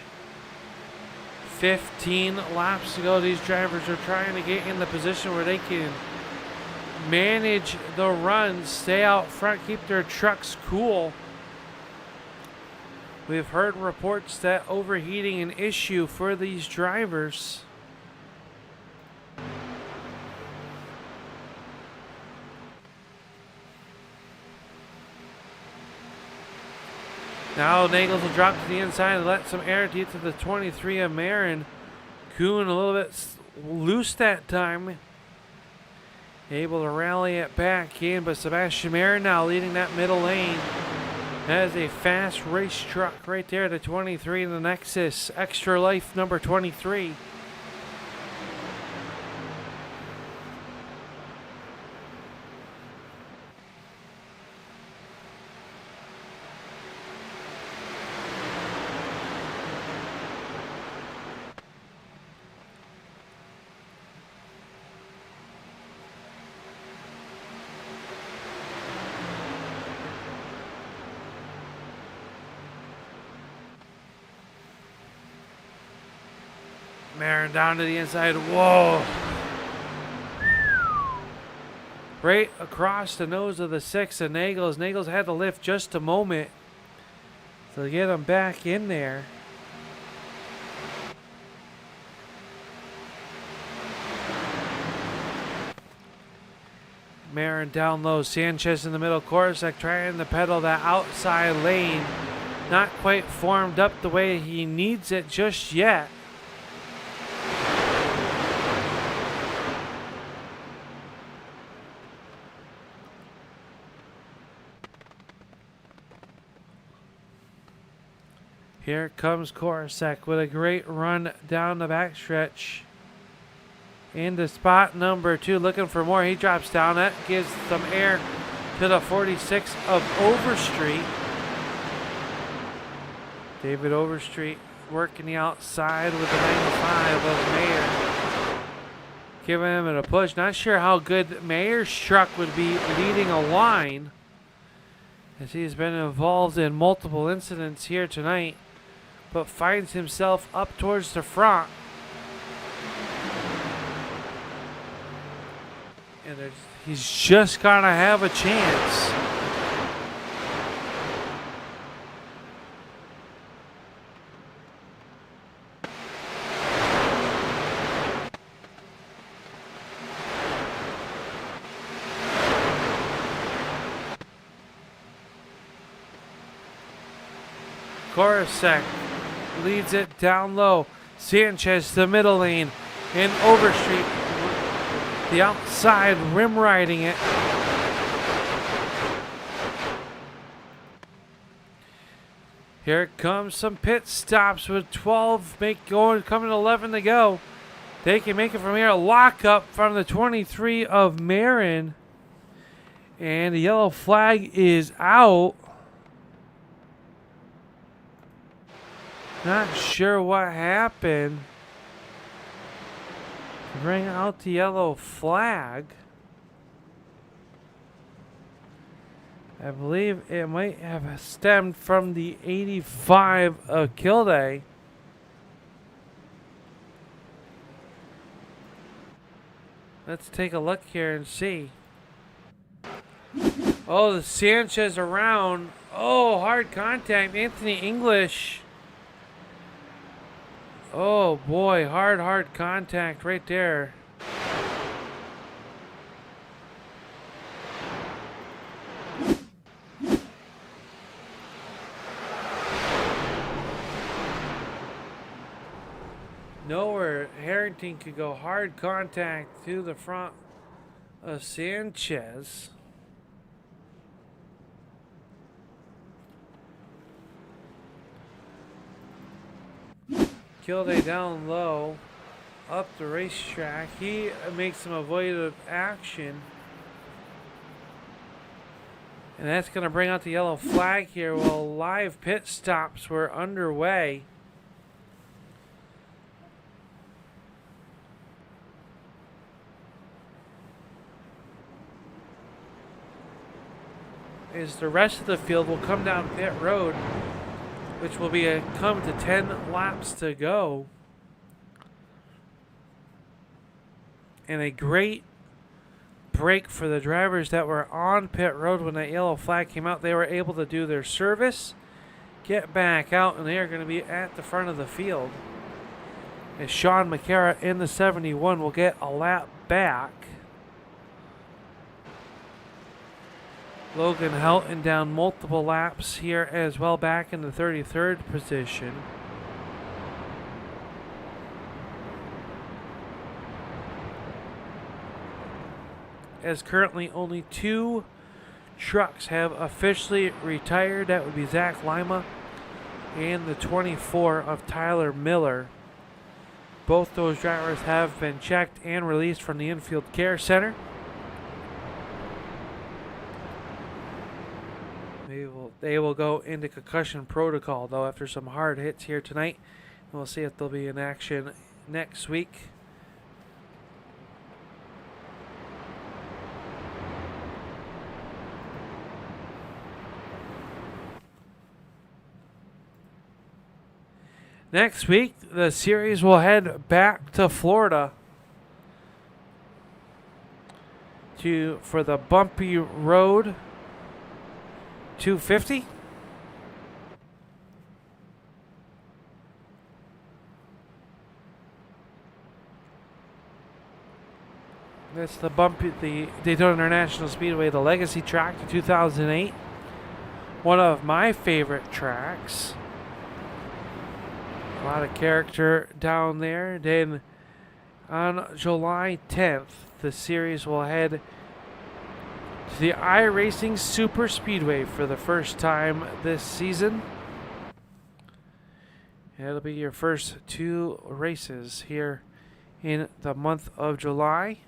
15 laps to go. These drivers are trying to get in the position where they can manage the runs, stay out front, keep their trucks cool. We've heard reports that overheating an issue for these drivers. Now Nagels will drop to the inside and let some air deep to the 23 of Marin. Kuhn a little bit loose that time. Able to rally it back in, but Sebastian Marin now leading that middle lane. That is a fast race truck right there, the 23 in the Nexus. Extra Life number 23. Marin down to the inside. Whoa. Right across the nose of the 6 of Nagels. Nagels had to lift just a moment to get him back in there. Marin down low. Sanchez in the middle. Korosek trying to pedal that outside lane. Not quite formed up the way he needs it just yet. Here comes Korosek with a great run down the backstretch. Into spot number 2, looking for more. He drops down. That gives some air to the 46 of Overstreet. David Overstreet working the outside with the 95 of Mayer. Giving him a push. Not sure how good Mayer's truck would be leading a line, as he's been involved in multiple incidents here tonight, but finds himself up towards the front. And he's just gonna have a chance. Korosek leads it down low. Sanchez the middle lane, and Overstreet the outside, rim riding it. Here comes some pit stops with 12 coming 11 to go. They can make it from here. Lock up from the 23 of Marin, and the yellow flag is out. Not sure what happened. Bring out the yellow flag. I believe it might have stemmed from the 85 of Kilday. Let's take a look here and see. Oh, the Sanchez around. Oh, hard contact. Anthony English. Oh boy, hard contact right there. Nowhere Harrington could go. Hard contact to the front of Sanchez. Kilday down low, up the racetrack. He makes some avoidable action. And that's going to bring out the yellow flag here while live pit stops were underway. As the rest of the field will come down pit road, which will be come to 10 laps to go. And a great break for the drivers that were on pit road when that yellow flag came out. They were able to do their service, get back out, and they are going to be at the front of the field. As Sean McCara in the 71 will get a lap back. Logan Helton down multiple laps here as well, back in the 33rd position. As currently only 2 trucks have officially retired. That would be Zach Lima and the 24 of Tyler Miller. Both those drivers have been checked and released from the infield care center. They will go into concussion protocol, though, after some hard hits here tonight. And we'll see if they'll be in action next week. Next week, the series will head back to Florida for the Bumpy Road 250. That's the Daytona International Speedway, the Legacy track to 2008. One of my favorite tracks. A lot of character down there. Then on July 10th, the series will head to the iRacing Superspeedway for the first time this season. It'll be your first 2 races here in the month of July.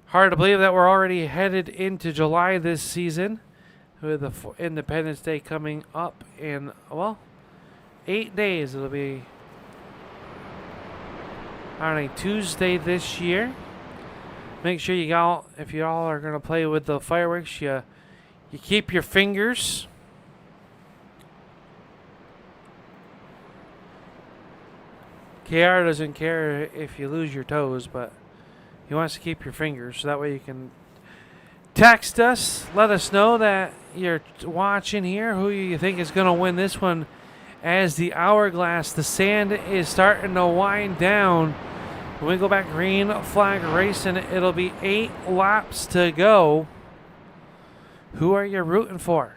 Hard to believe that we're already headed into July this season, with the Independence Day coming up in, well, 8 days. It'll be on a Tuesday this year. Make sure you all, if you all are going to play with the fireworks, you keep your fingers. KR doesn't care if you lose your toes, but he wants to keep your fingers, so that way you can text us. Let us know that you're watching here, who you think is going to win this one. As the hourglass, the sand is starting to wind down. When we go back green flag racing, it'll be 8 laps to go. Who are you rooting for?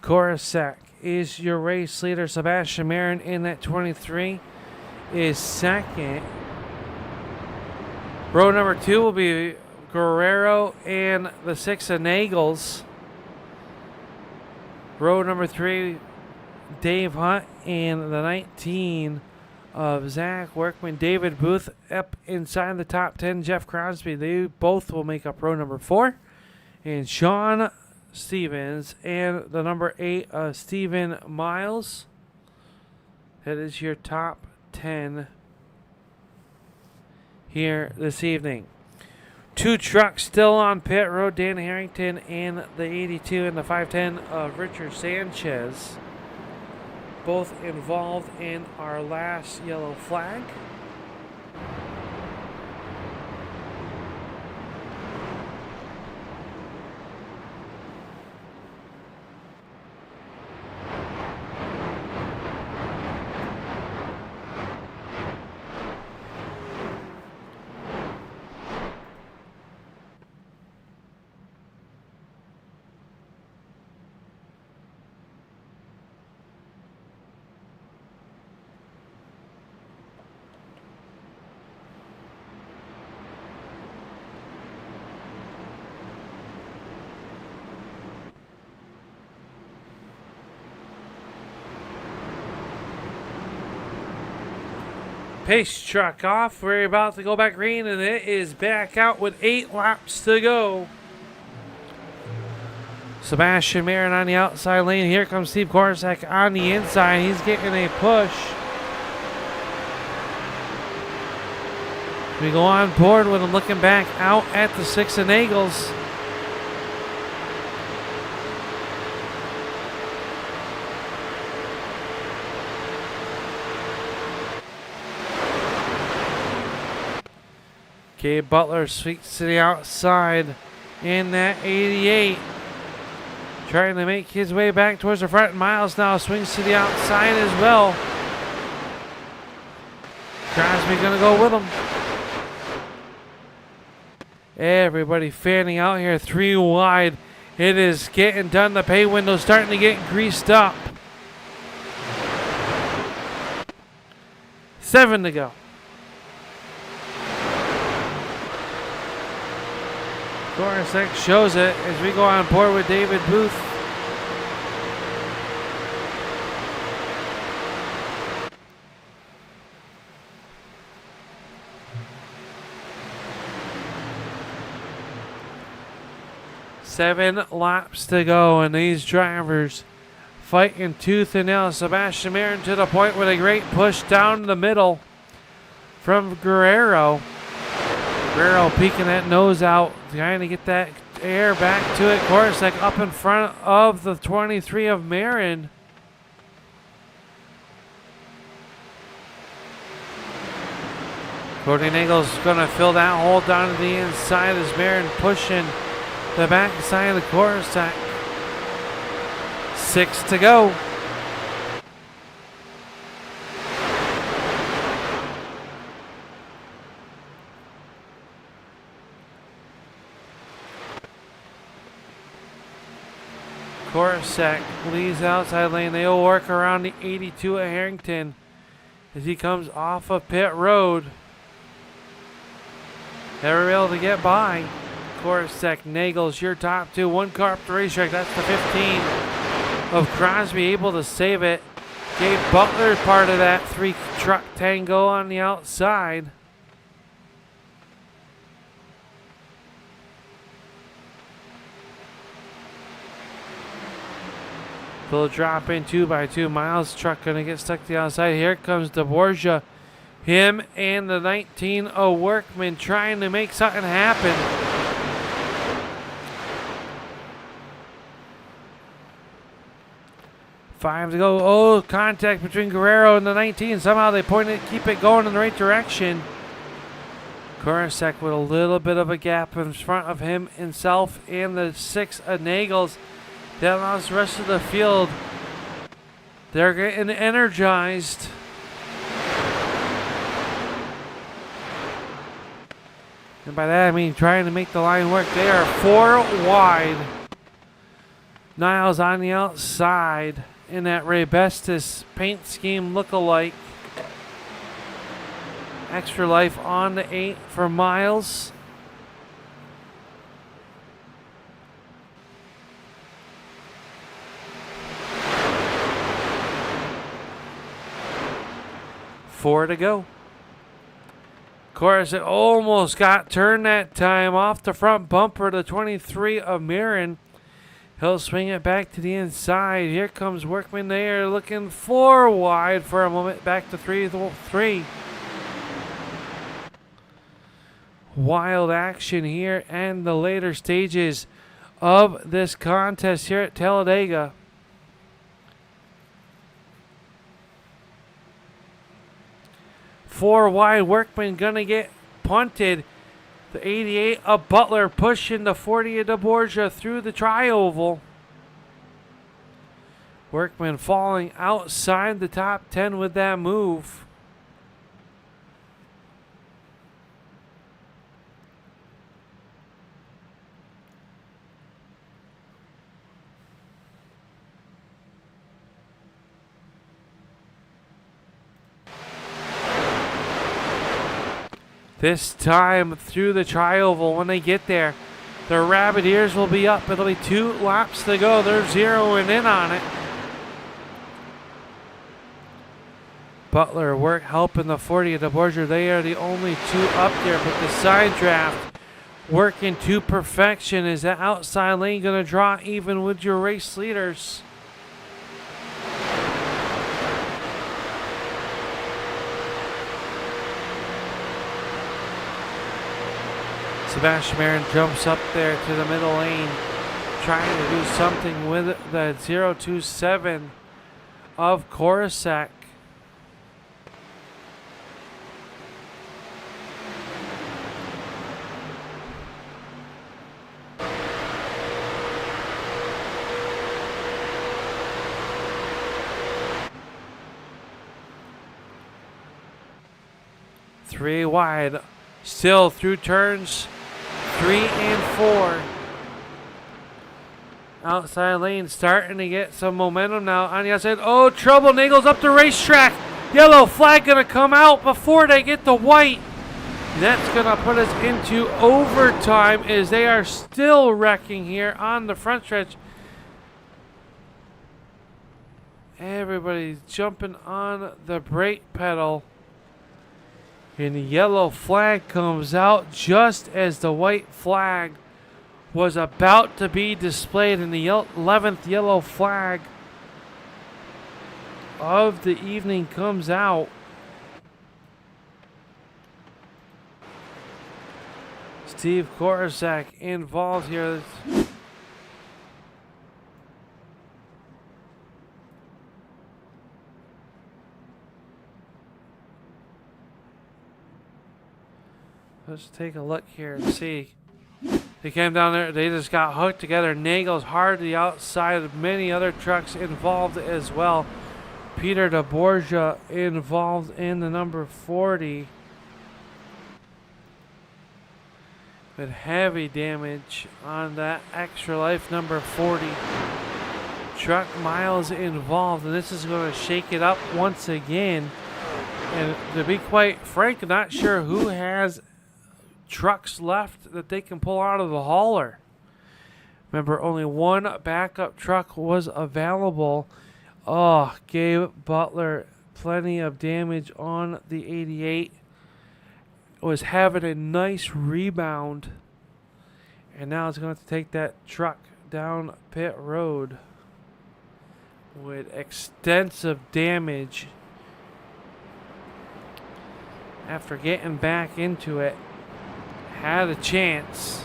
Coruscant is your race leader. Sebastian Marin in that 23 is second. Row number 2 will be Guerrero and the 6 of Nagels. Row number 3, Dave Hunt and the 19 of Zach Workman. David Booth up inside the top 10. Jeff Crosby, they both will make up row number 4. And Sean Stevens and the number 8 of Stephen Miles. That is your top 10 here this evening. 2 trucks still on pit road. Dan Harrington and the 82 and the 510 of Richard Sanchez. Both involved in our last yellow flag. Pace truck off. We're about to go back green, and it is back out with 8 laps to go. Sebastian Marin on the outside lane. Here comes Steve Korsak on the inside. He's getting a push. We go on board with him looking back out at the 6 of Nagels. Gabe Butler sweeps to the outside in that 88. Trying to make his way back towards the front. Miles now swings to the outside as well. Crosby going to go with him. Everybody fanning out here 3 wide. It is getting done. The pay window starting to get greased up. 7 to go. Korsak shows it as we go on board with David Booth. Seven laps to go, and these drivers fighting tooth and nail. Sebastian Marin to the point with a great push down the middle from Guerrero. Guerrero peeking that nose out, trying to get that air back to it. Korsak up in front of the 23 of Marin. Cody Nagel's going to fill that hole down to the inside as Marin pushing the back side of the Korsak. 6 to go. Korsak leaves outside lane. They will work around the 82 at Harrington as he comes off of pit road. Never able to get by. Korosek, Nagels, your top two. One car up the racetrack. That's the 15 of Crosby, able to save it. Gabe Butler part of that three-truck tango on the outside. Will drop in 2x2. Miles' truck going to get stuck to the outside. Here comes DeBorgia. Him and the 19 of Workman trying to make something happen. Five to go. Oh, contact between Guerrero and the 19. Somehow they keep it going in the right direction. Korosek with a little bit of a gap in front of himself and the 6 of Nagels. That allows the rest of the field. They're getting energized. And by that I mean trying to make the line work. They are 4 wide. Niles on the outside in that Ray Bestis paint scheme look-alike. Extra life on the 8 for Miles. Four to go. Korosek almost got turned that time off the front bumper. The 23 of Mirren. He'll swing it back to the inside. Here comes Workman there, looking 4 wide for a moment. Back to 3. Wild action here and the later stages of this contest here at Talladega. Four wide. Workman gonna get punted. The 88 of Butler pushing the 40 of DeBorgia through the tri-oval. Workman falling outside the top 10 with that move. This time through the tri-oval, when they get there, the rabbit ears will be up. It'll be 2 laps to go. They're zeroing in on it. Butler helping the 40 of DeBorgia. They are the only 2 up there, but the side draft working to perfection. Is that outside lane going to draw even with your race leaders? Sebastian Marin jumps up there to the middle lane, trying to do something with the 027 of Korosek. Three wide, still through turns 3 and 4. Outside lane starting to get some momentum now on the outside. Oh, trouble. Nagels up the racetrack. Yellow flag going to come out before they get the white. That's going to put us into overtime as they are still wrecking here on the front stretch. Everybody's jumping on the brake pedal. And the yellow flag comes out just as the white flag was about to be displayed. And the 11th yellow flag of the evening comes out. Steve Korosek involved here. Let's take a look here and see. They came down there. They just got hooked together. Nagels hard to the outside. Many other trucks involved as well. Peter DeBorgia involved in the number 40. With heavy damage on that extra life number 40. Truck Miles involved. And this is going to shake it up once again. And to be quite frank, not sure who has trucks left that they can pull out of the hauler. Remember, only one backup truck was available. Oh, Gabe Butler, plenty of damage on the 88. Was having a nice rebound. And now it's going to take that truck down pit road with extensive damage. After getting back into it, had a chance.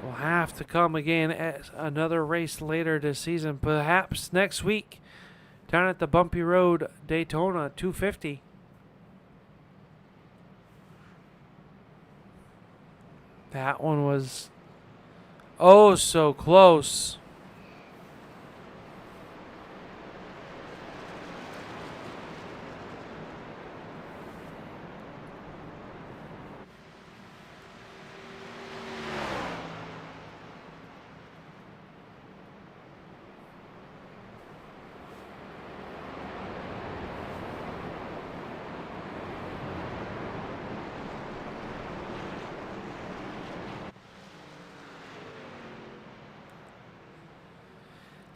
Will have to come again at another race later this season, perhaps next week, down at the bumpy road Daytona 250. That one was oh so close.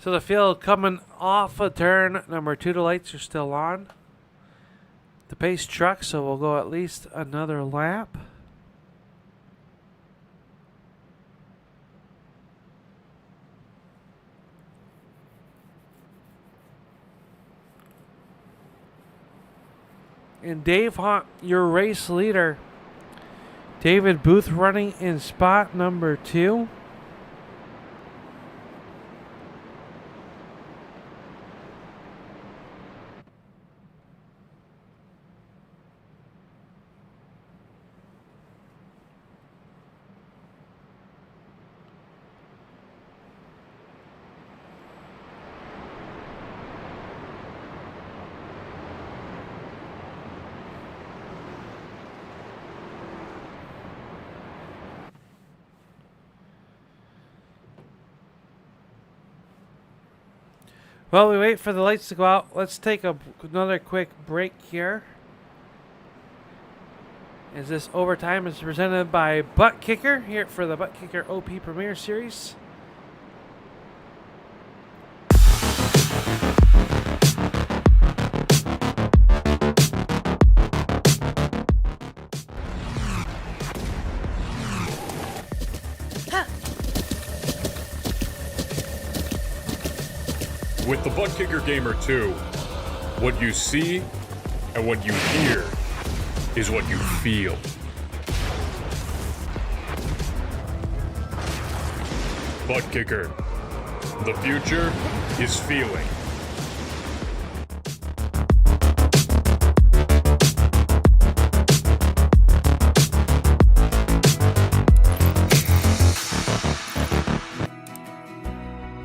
So the field coming off a turn number 2, the lights are still on. The pace truck, so we'll go at least another lap. And Dave Hunt, your race leader. David Booth running in spot number 2. Well, we wait for the lights to go out. Let's take another quick break here. As this overtime is presented by Butt Kicker here for the Butt Kicker OP Premier Series. With the Butt Kicker Gamer 2, what you see and what you hear is what you feel. Butt Kicker. The future is feeling.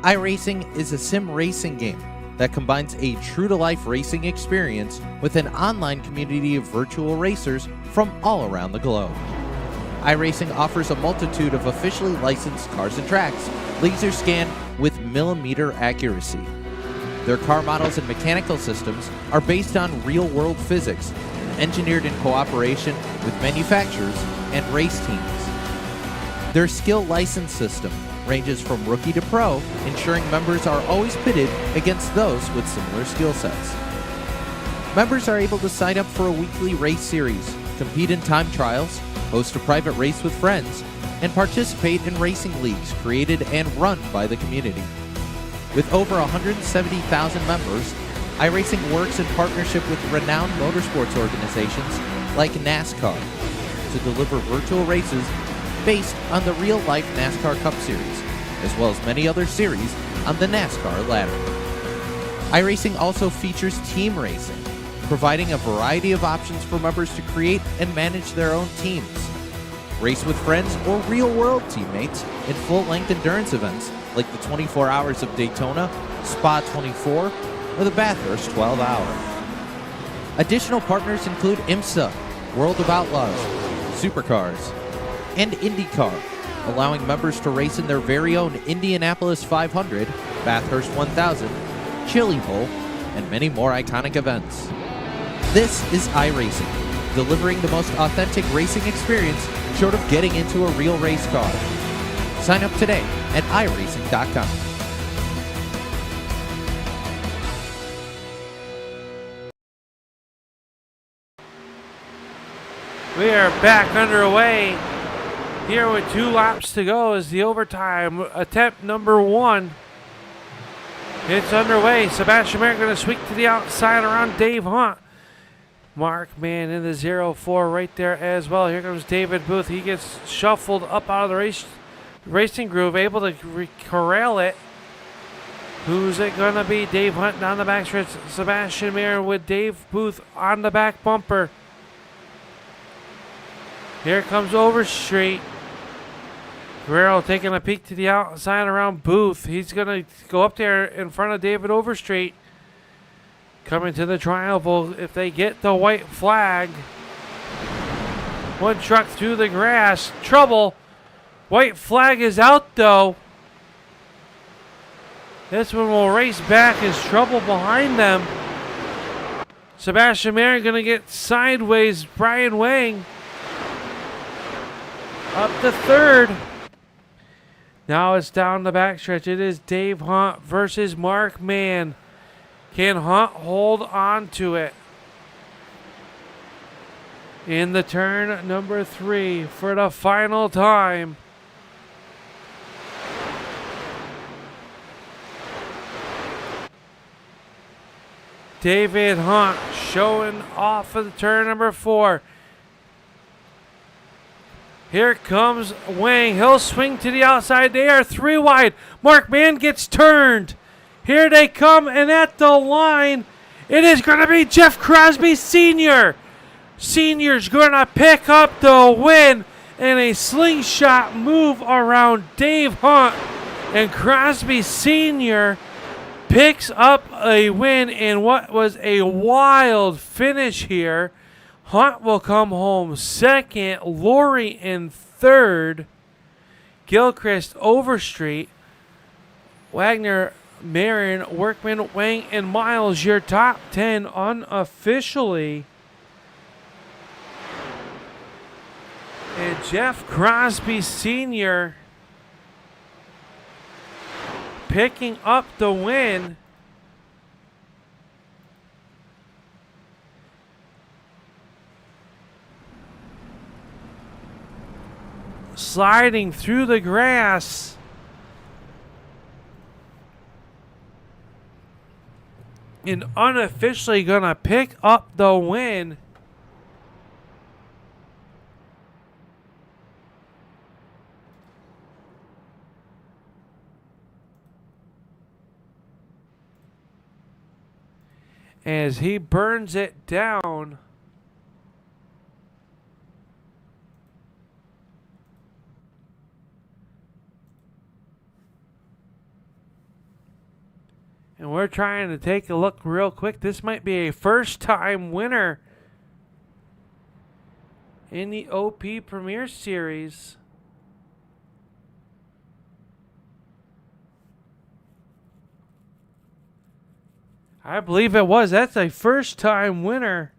iRacing is a sim racing game that combines a true-to-life racing experience with an online community of virtual racers from all around the globe. iRacing offers a multitude of officially licensed cars and tracks, laser scanned with millimeter accuracy. Their car models and mechanical systems are based on real-world physics, engineered in cooperation with manufacturers and race teams. Their skill license system ranges from rookie to pro, ensuring members are always pitted against those with similar skill sets. Members are able to sign up for a weekly race series, compete in time trials, host a private race with friends, and participate in racing leagues created and run by the community. With over 170,000 members, iRacing works in partnership with renowned motorsports organizations like NASCAR to deliver virtual races based on the real-life NASCAR Cup Series, as well as many other series on the NASCAR ladder. iRacing also features team racing, providing a variety of options for members to create and manage their own teams. Race with friends or real-world teammates in full-length endurance events like the 24 Hours of Daytona, Spa 24, or the Bathurst 12-Hour. Additional partners include IMSA, World of Outlaws, Supercars, and IndyCar, allowing members to race in their very own Indianapolis 500, Bathurst 1000, Chili Bowl, and many more iconic events. This is iRacing, delivering the most authentic racing experience short of getting into a real race car. Sign up today at iRacing.com. We are back underway here with 2 laps to go as the overtime attempt number 1. It's underway. Sebastian Merrick going to sweep to the outside around Dave Hunt. Mark Mann in the 0-4 right there as well. Here comes David Booth. He gets shuffled up out of the racing groove, able to corral it. Who's it going to be? Dave Hunt down the backstretch. Sebastian Merrick with Dave Booth on the back bumper. Here comes Overstreet. Guerrero taking a peek to the outside around Booth. He's going to go up there in front of David Overstreet. Coming to the trial if they get the white flag. One truck through the grass. Trouble. White flag is out though. This one will race back as trouble behind them. Sebastian Merrick going to get sideways. Brian Wang up to third. Now it's down the backstretch. It is Dave Hunt versus Mark Mann. Can Hunt hold on to it? In the turn number 3 for the final time. David Hunt showing off of the turn number 4. Here comes Wang. He'll swing to the outside. They are 3 wide. Mark Mann gets turned. Here they come, and at the line, it is going to be Jeff Crosby Sr. Sr.'s going to pick up the win in a slingshot move around Dave Hunt. And Crosby Sr. picks up a win in what was a wild finish here. Hunt will come home second, Laurie in third, Gilchrist, Overstreet, Wagner, Marin, Workman, Wang, and Miles, your top 10 unofficially. And Jeff Crosby Sr. picking up the win. Sliding through the grass. And unofficially gonna pick up the win. As he burns it down. And we're trying to take a look real quick. This might be a first-time winner in the OP Premier Series. I believe it was. That's a first-time winner.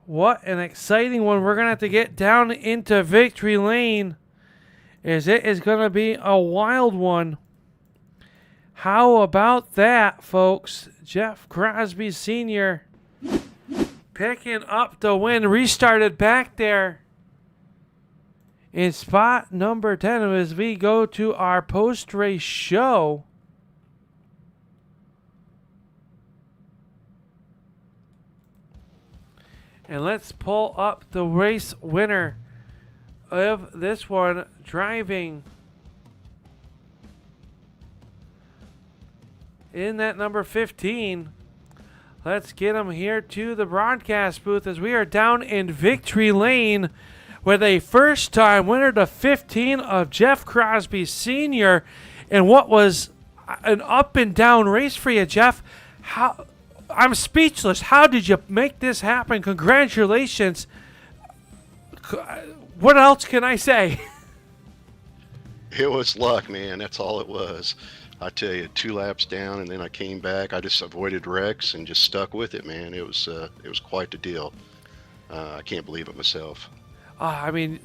What an exciting one. We're going to have to get down into victory lane, as it is going to be a wild one. How about that, folks? Jeff Crosby Sr. picking up the win. Restarted back there in spot number 10 as we go to our post-race show. And let's pull up the race winner of this one, driving in that number 15. Let's get him here to the broadcast booth as we are down in victory lane with a first-time winner, the 15 of Jeff Crosby Sr. And what was an up-and-down race for you, Jeff. I'm speechless. How did you make this happen? Congratulations. What else can I say? It was luck, man. That's all it was. I tell you, 2 laps down, and then I came back. I just avoided wrecks and just stuck with it, man. It was quite the deal. I can't believe it myself. I mean,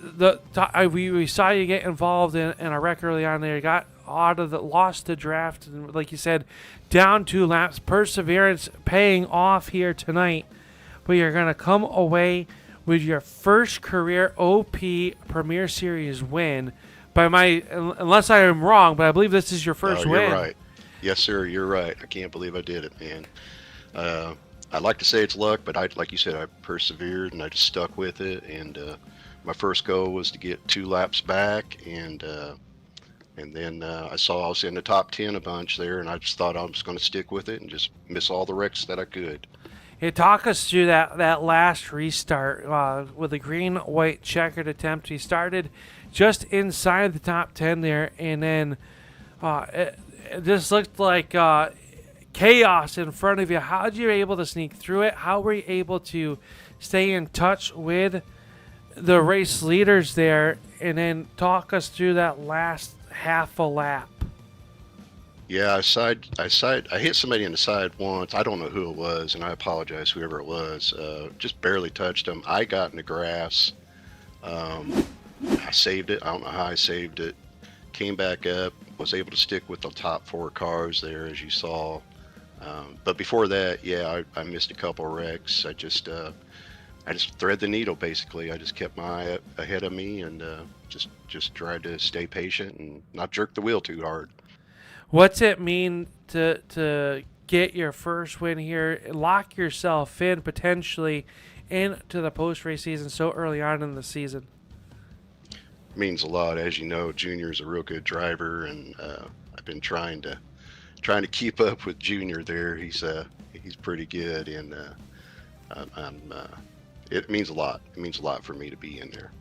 we saw you get involved in a wreck early on there. You got lost the draft, and like you said, down 2 laps. Perseverance paying off here tonight. But you're going to come away with your first career OP Premier Series win. Unless I am wrong, but I believe this is your first No, win. you're right. Yes, sir, you're right. I can't believe I did it, man. I'd like to say it's luck, but like you said, I persevered and I just stuck with it. And my first goal was to get 2 laps back, and then I saw I was in the top 10 a bunch there, and I just thought I was going to stick with it and just miss all the wrecks that I could. Hey, talk us through that last restart with a green-white checkered attempt. He started just inside the top 10 there, and then it just looked like chaos in front of you. How did you able to sneak through it? How were you able to stay in touch with the race leaders there, and then talk us through that last half a lap? Yeah, I hit somebody in the side once. I don't know who it was, and I apologize, whoever it was. Just barely touched them. I got in the grass. I saved it. I don't know how I saved it. Came back up. Was able to stick with the top 4 cars there, as you saw. But before that, yeah, I missed a couple wrecks. I just thread the needle, basically. I just kept my eye ahead of me, and just tried to stay patient and not jerk the wheel too hard. What's it mean to get your first win here, lock yourself in potentially into the post-race season so early on in the season? It means a lot. As you know, Junior's a real good driver, and I've been trying to keep up with Junior there. He's pretty good, and it means a lot. It means a lot for me to be in there.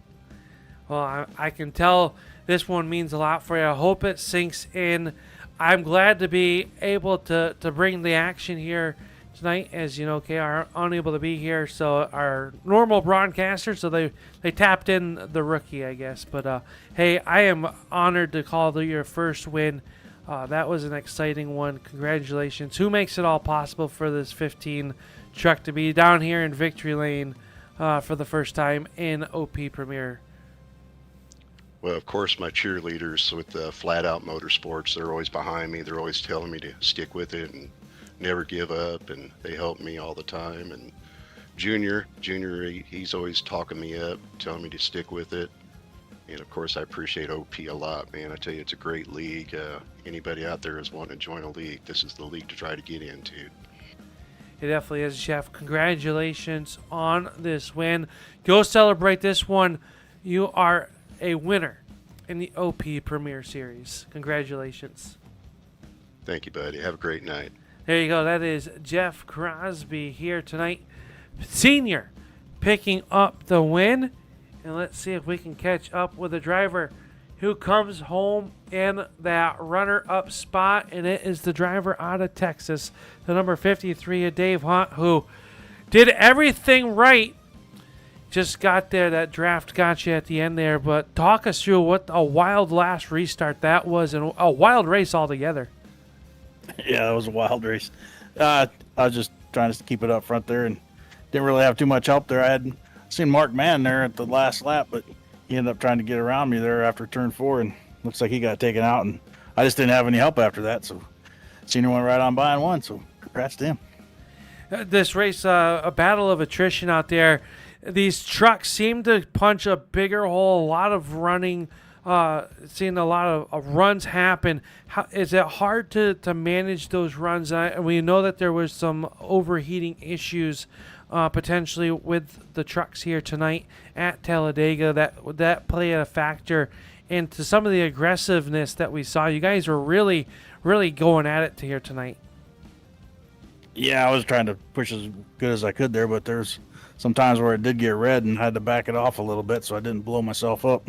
Well, I can tell this one means a lot for you. I hope it sinks in. I'm glad to be able to bring the action here tonight. As you know, KR are unable to be here, so our normal broadcaster, so they tapped in the rookie, I guess. But hey, I am honored to call your first win. That was an exciting one. Congratulations. Who makes it all possible for this 15 truck to be down here in Victory Lane for the first time in OP Premier? Well, of course, my cheerleaders with Flat Out Motorsports, they're always behind me. They're always telling me to stick with it and never give up, and they help me all the time. And Junior, he's always talking me up, telling me to stick with it. And of course, I appreciate OP a lot, man. I tell you, it's a great league. Anybody out there is wanting to join a league, this is the league to try to get into. It definitely is, Jeff. Congratulations on this win. Go celebrate this one. You are a winner in the OP Premier Series. Congratulations. Thank you, buddy. Have a great night. There you go. That is Jeff Crosby here tonight. Senior picking up the win. And let's see if we can catch up with the driver who comes home in that runner-up spot. And it is the driver out of Texas, the number 53, Dave Hunt, who did everything right. Just got there. That draft got you at the end there. But talk us through what a wild last restart that was, and a wild race altogether. Yeah, it was a wild race. I was just trying to keep it up front there and didn't really have too much help there. I had seen Mark Mann there at the last lap, but he ended up trying to get around me there after turn 4, and looks like he got taken out, and I just didn't have any help after that. So Senior went right on by and won, so congrats to him. This race, a battle of attrition out there. These trucks seem to punch a bigger hole, a lot of running, seeing a lot of runs happen. Is it hard to manage those runs? And we know that there was some overheating issues potentially with the trucks here tonight at Talladega. That played a factor into some of the aggressiveness that we saw. You guys were really, really going at it here tonight. Yeah, I was trying to push as good as I could there, but there's some times where it did get red and had to back it off a little bit so I didn't blow myself up.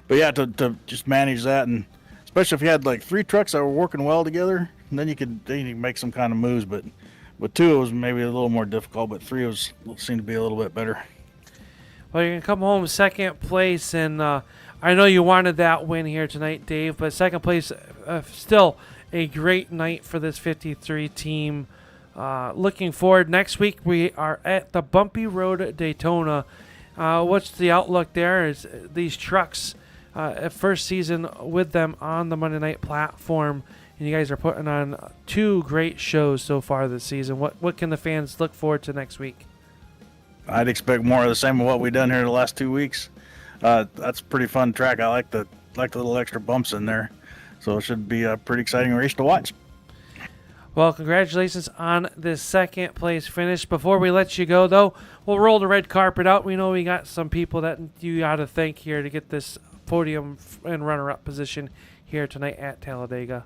But yeah, to just manage that, and especially if you had like 3 trucks that were working well together, and then you could make some kind of moves. But with 2, it was maybe a little more difficult, but 3 seemed to be a little bit better. Well, you're going to come home second place, and I know you wanted that win here tonight, Dave, but second place still a great night for this 53 team. Looking forward, next week we are at the Bumpy Road Daytona. What's the outlook there? Is these trucks, first season with them on the Monday night platform, and you guys are putting on 2 great shows so far this season. What can the fans look forward to next week? I'd expect more of the same of what we've done here the last 2 weeks. That's a pretty fun track. I like the little extra bumps in there, so it should be a pretty exciting race to watch. Well, congratulations on this second place finish. Before we let you go, though, we'll roll the red carpet out. We know we got some people that you got to thank here to get this podium and runner-up position here tonight at Talladega.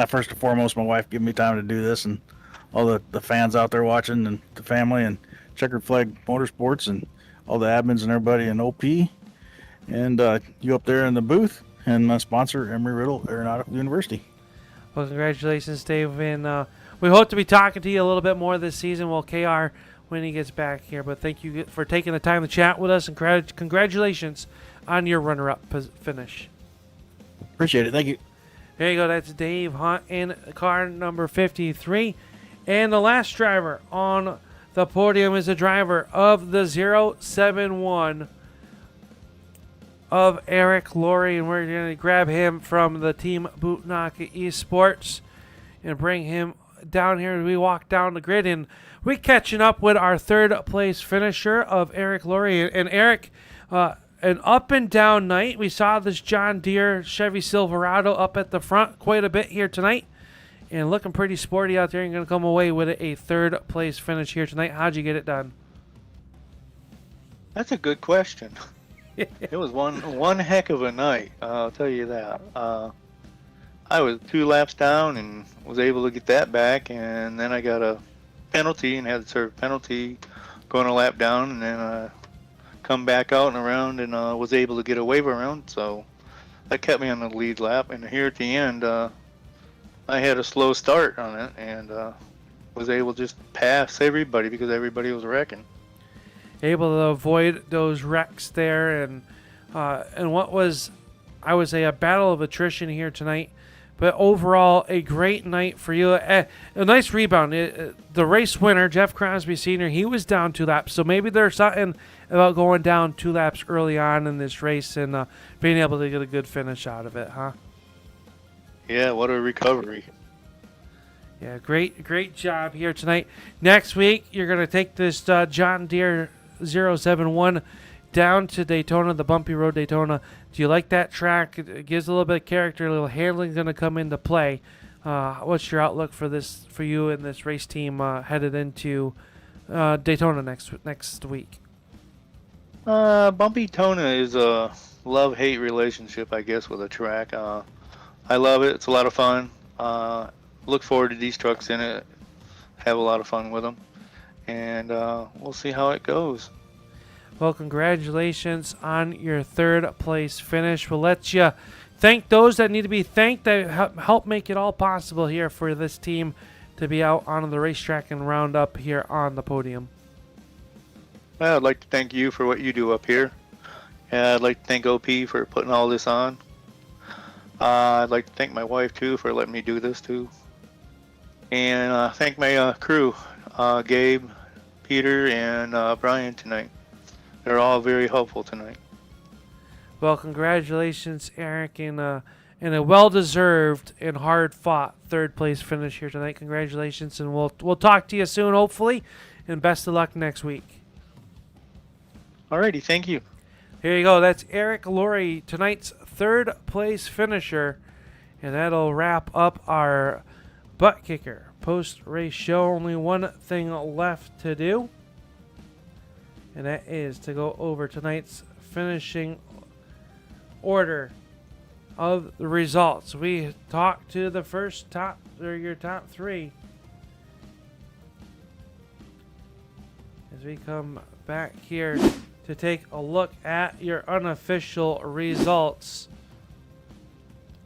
First and foremost, my wife giving me time to do this, and all the fans out there watching, and the family, and Checkered Flag Motorsports, and all the admins and everybody in OP, and you up there in the booth, and my sponsor, Embry-Riddle Aeronautical University. Well, congratulations, Dave, and we hope to be talking to you a little bit more this season. Well, KR, when he gets back here, but thank you for taking the time to chat with us, and congratulations on your runner-up finish. Appreciate it. Thank you. There you go. That's Dave Hunt in car number 53. And the last driver on the podium is the driver of the 071 of Eric Laurie, and we're going to grab him from the Team Bootnaka Esports and bring him down here as we walk down the grid. And we're catching up with our third place finisher of Eric Laurie. And Eric, an up and down night. We saw this John Deere Chevy Silverado up at the front quite a bit here tonight, and looking pretty sporty out there. And going to come away with a third place finish here tonight. How'd you get it done? That's a good question. It was one heck of a night, I'll tell you that. I was 2 laps down and was able to get that back, and then I got a penalty and had to serve a penalty going a lap down, and then come back out and around, and was able to get a wave around, so that kept me on the lead lap. And here at the end, I had a slow start on it, and was able to just pass everybody because everybody was wrecking. Able to avoid those wrecks there, and what was, I would say, a battle of attrition here tonight. But overall, a great night for you. A nice rebound. The race winner, Jeff Crosby Sr., he was down 2 laps. So maybe there's something about going down 2 laps early on in this race and being able to get a good finish out of it, huh? Yeah, what a recovery. Yeah, great job here tonight. Next week, you're going to take this John Deere 071 down to Daytona, the Bumpy Road Daytona. Do you like that track? It gives a little bit of character. A little handling going to come into play. What's your outlook for you and this race team headed into Daytona next week? Bumpy Tona is a love-hate relationship, I guess, with a track. I love it. It's a lot of fun. Look forward to these trucks in it. Have a lot of fun with them. And we'll see how it goes. Well, congratulations on your third place finish. We'll let you thank those that need to be thanked that help make it all possible here for this team to be out on the racetrack and round up here on the podium. Well, I'd like to thank you for what you do up here. I'd like to thank OP for putting all this on. I'd like to thank my wife, too, for letting me do this, too. And thank my crew, Gabe, Peter, and Brian tonight. They're all very helpful tonight. Well, congratulations, Eric, in a well-deserved and hard-fought third-place finish here tonight. Congratulations, and we'll talk to you soon, hopefully, and best of luck next week. Alrighty, thank you. Here you go. That's Eric Laurie, tonight's third-place finisher, and that'll wrap up our Butt Kicker post-race show. Only one thing left to do, and that is to go over tonight's finishing order of the results. We talked to the first your top 3. As we come back here to take a look at your unofficial results,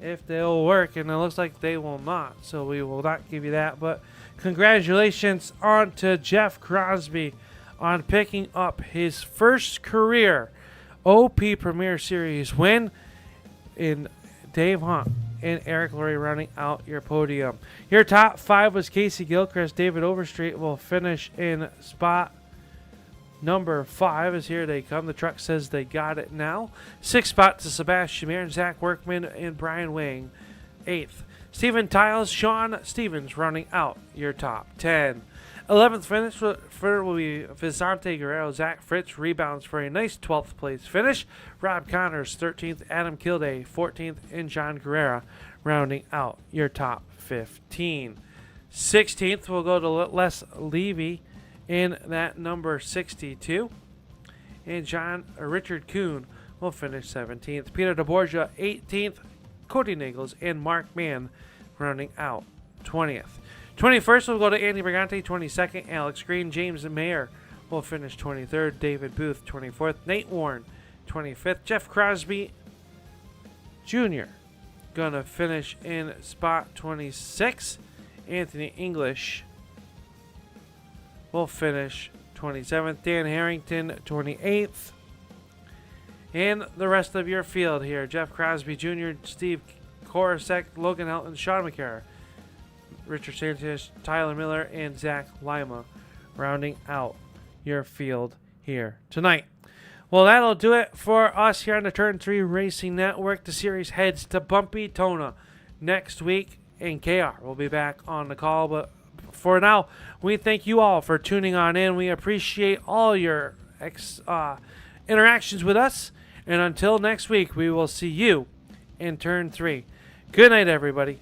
if they'll work, and it looks like they will not, so we will not give you that. But congratulations on to Jeff Crosby on picking up his first career OP Premier Series win in Dave Hunt and Eric Laurie rounding out your podium. Your top 5 was Casey Gilchrist. David Overstreet will finish in spot number 5 as here they come. The truck says they got it now. 6th spot to Sebastian Mayer, Zach Workman, and Brian Wing. 8th. Stephen Tiles, Sean Stevens rounding out your top 10. 11th finish will be Vicente Guerrero. Zach Fritz rebounds for a nice 12th place finish. Rob Connors 13th. Adam Kilday 14th. And John Guerrera rounding out your top 15. 16th will go to Les Levy in that number 62. And Richard Kuhn will finish 17th. Peter DeBorgia 18th. Cody Nichols and Mark Mann rounding out 20th. 21st will go to Andy Brigante. 22nd, Alex Green. James Mayer will finish 23rd. David Booth 24th. Nate Warren 25th. Jeff Crosby Jr. gonna finish in spot 26. Anthony English will finish 27th. Dan Harrington 28th. And the rest of your field here: Jeff Crosby Jr., Steve Korosek, Logan Helton, Sean McCarr, Richard Sanchez, Tyler Miller, and Zach Lima rounding out your field here tonight. Well, that'll do it for us here on the Turn 3 Racing Network. The series heads to Bumpy Tona next week, and KR will be back on the call. But for now, we thank you all for tuning on in. We appreciate all your interactions with us. And until next week, we will see you in Turn 3. Good night, everybody.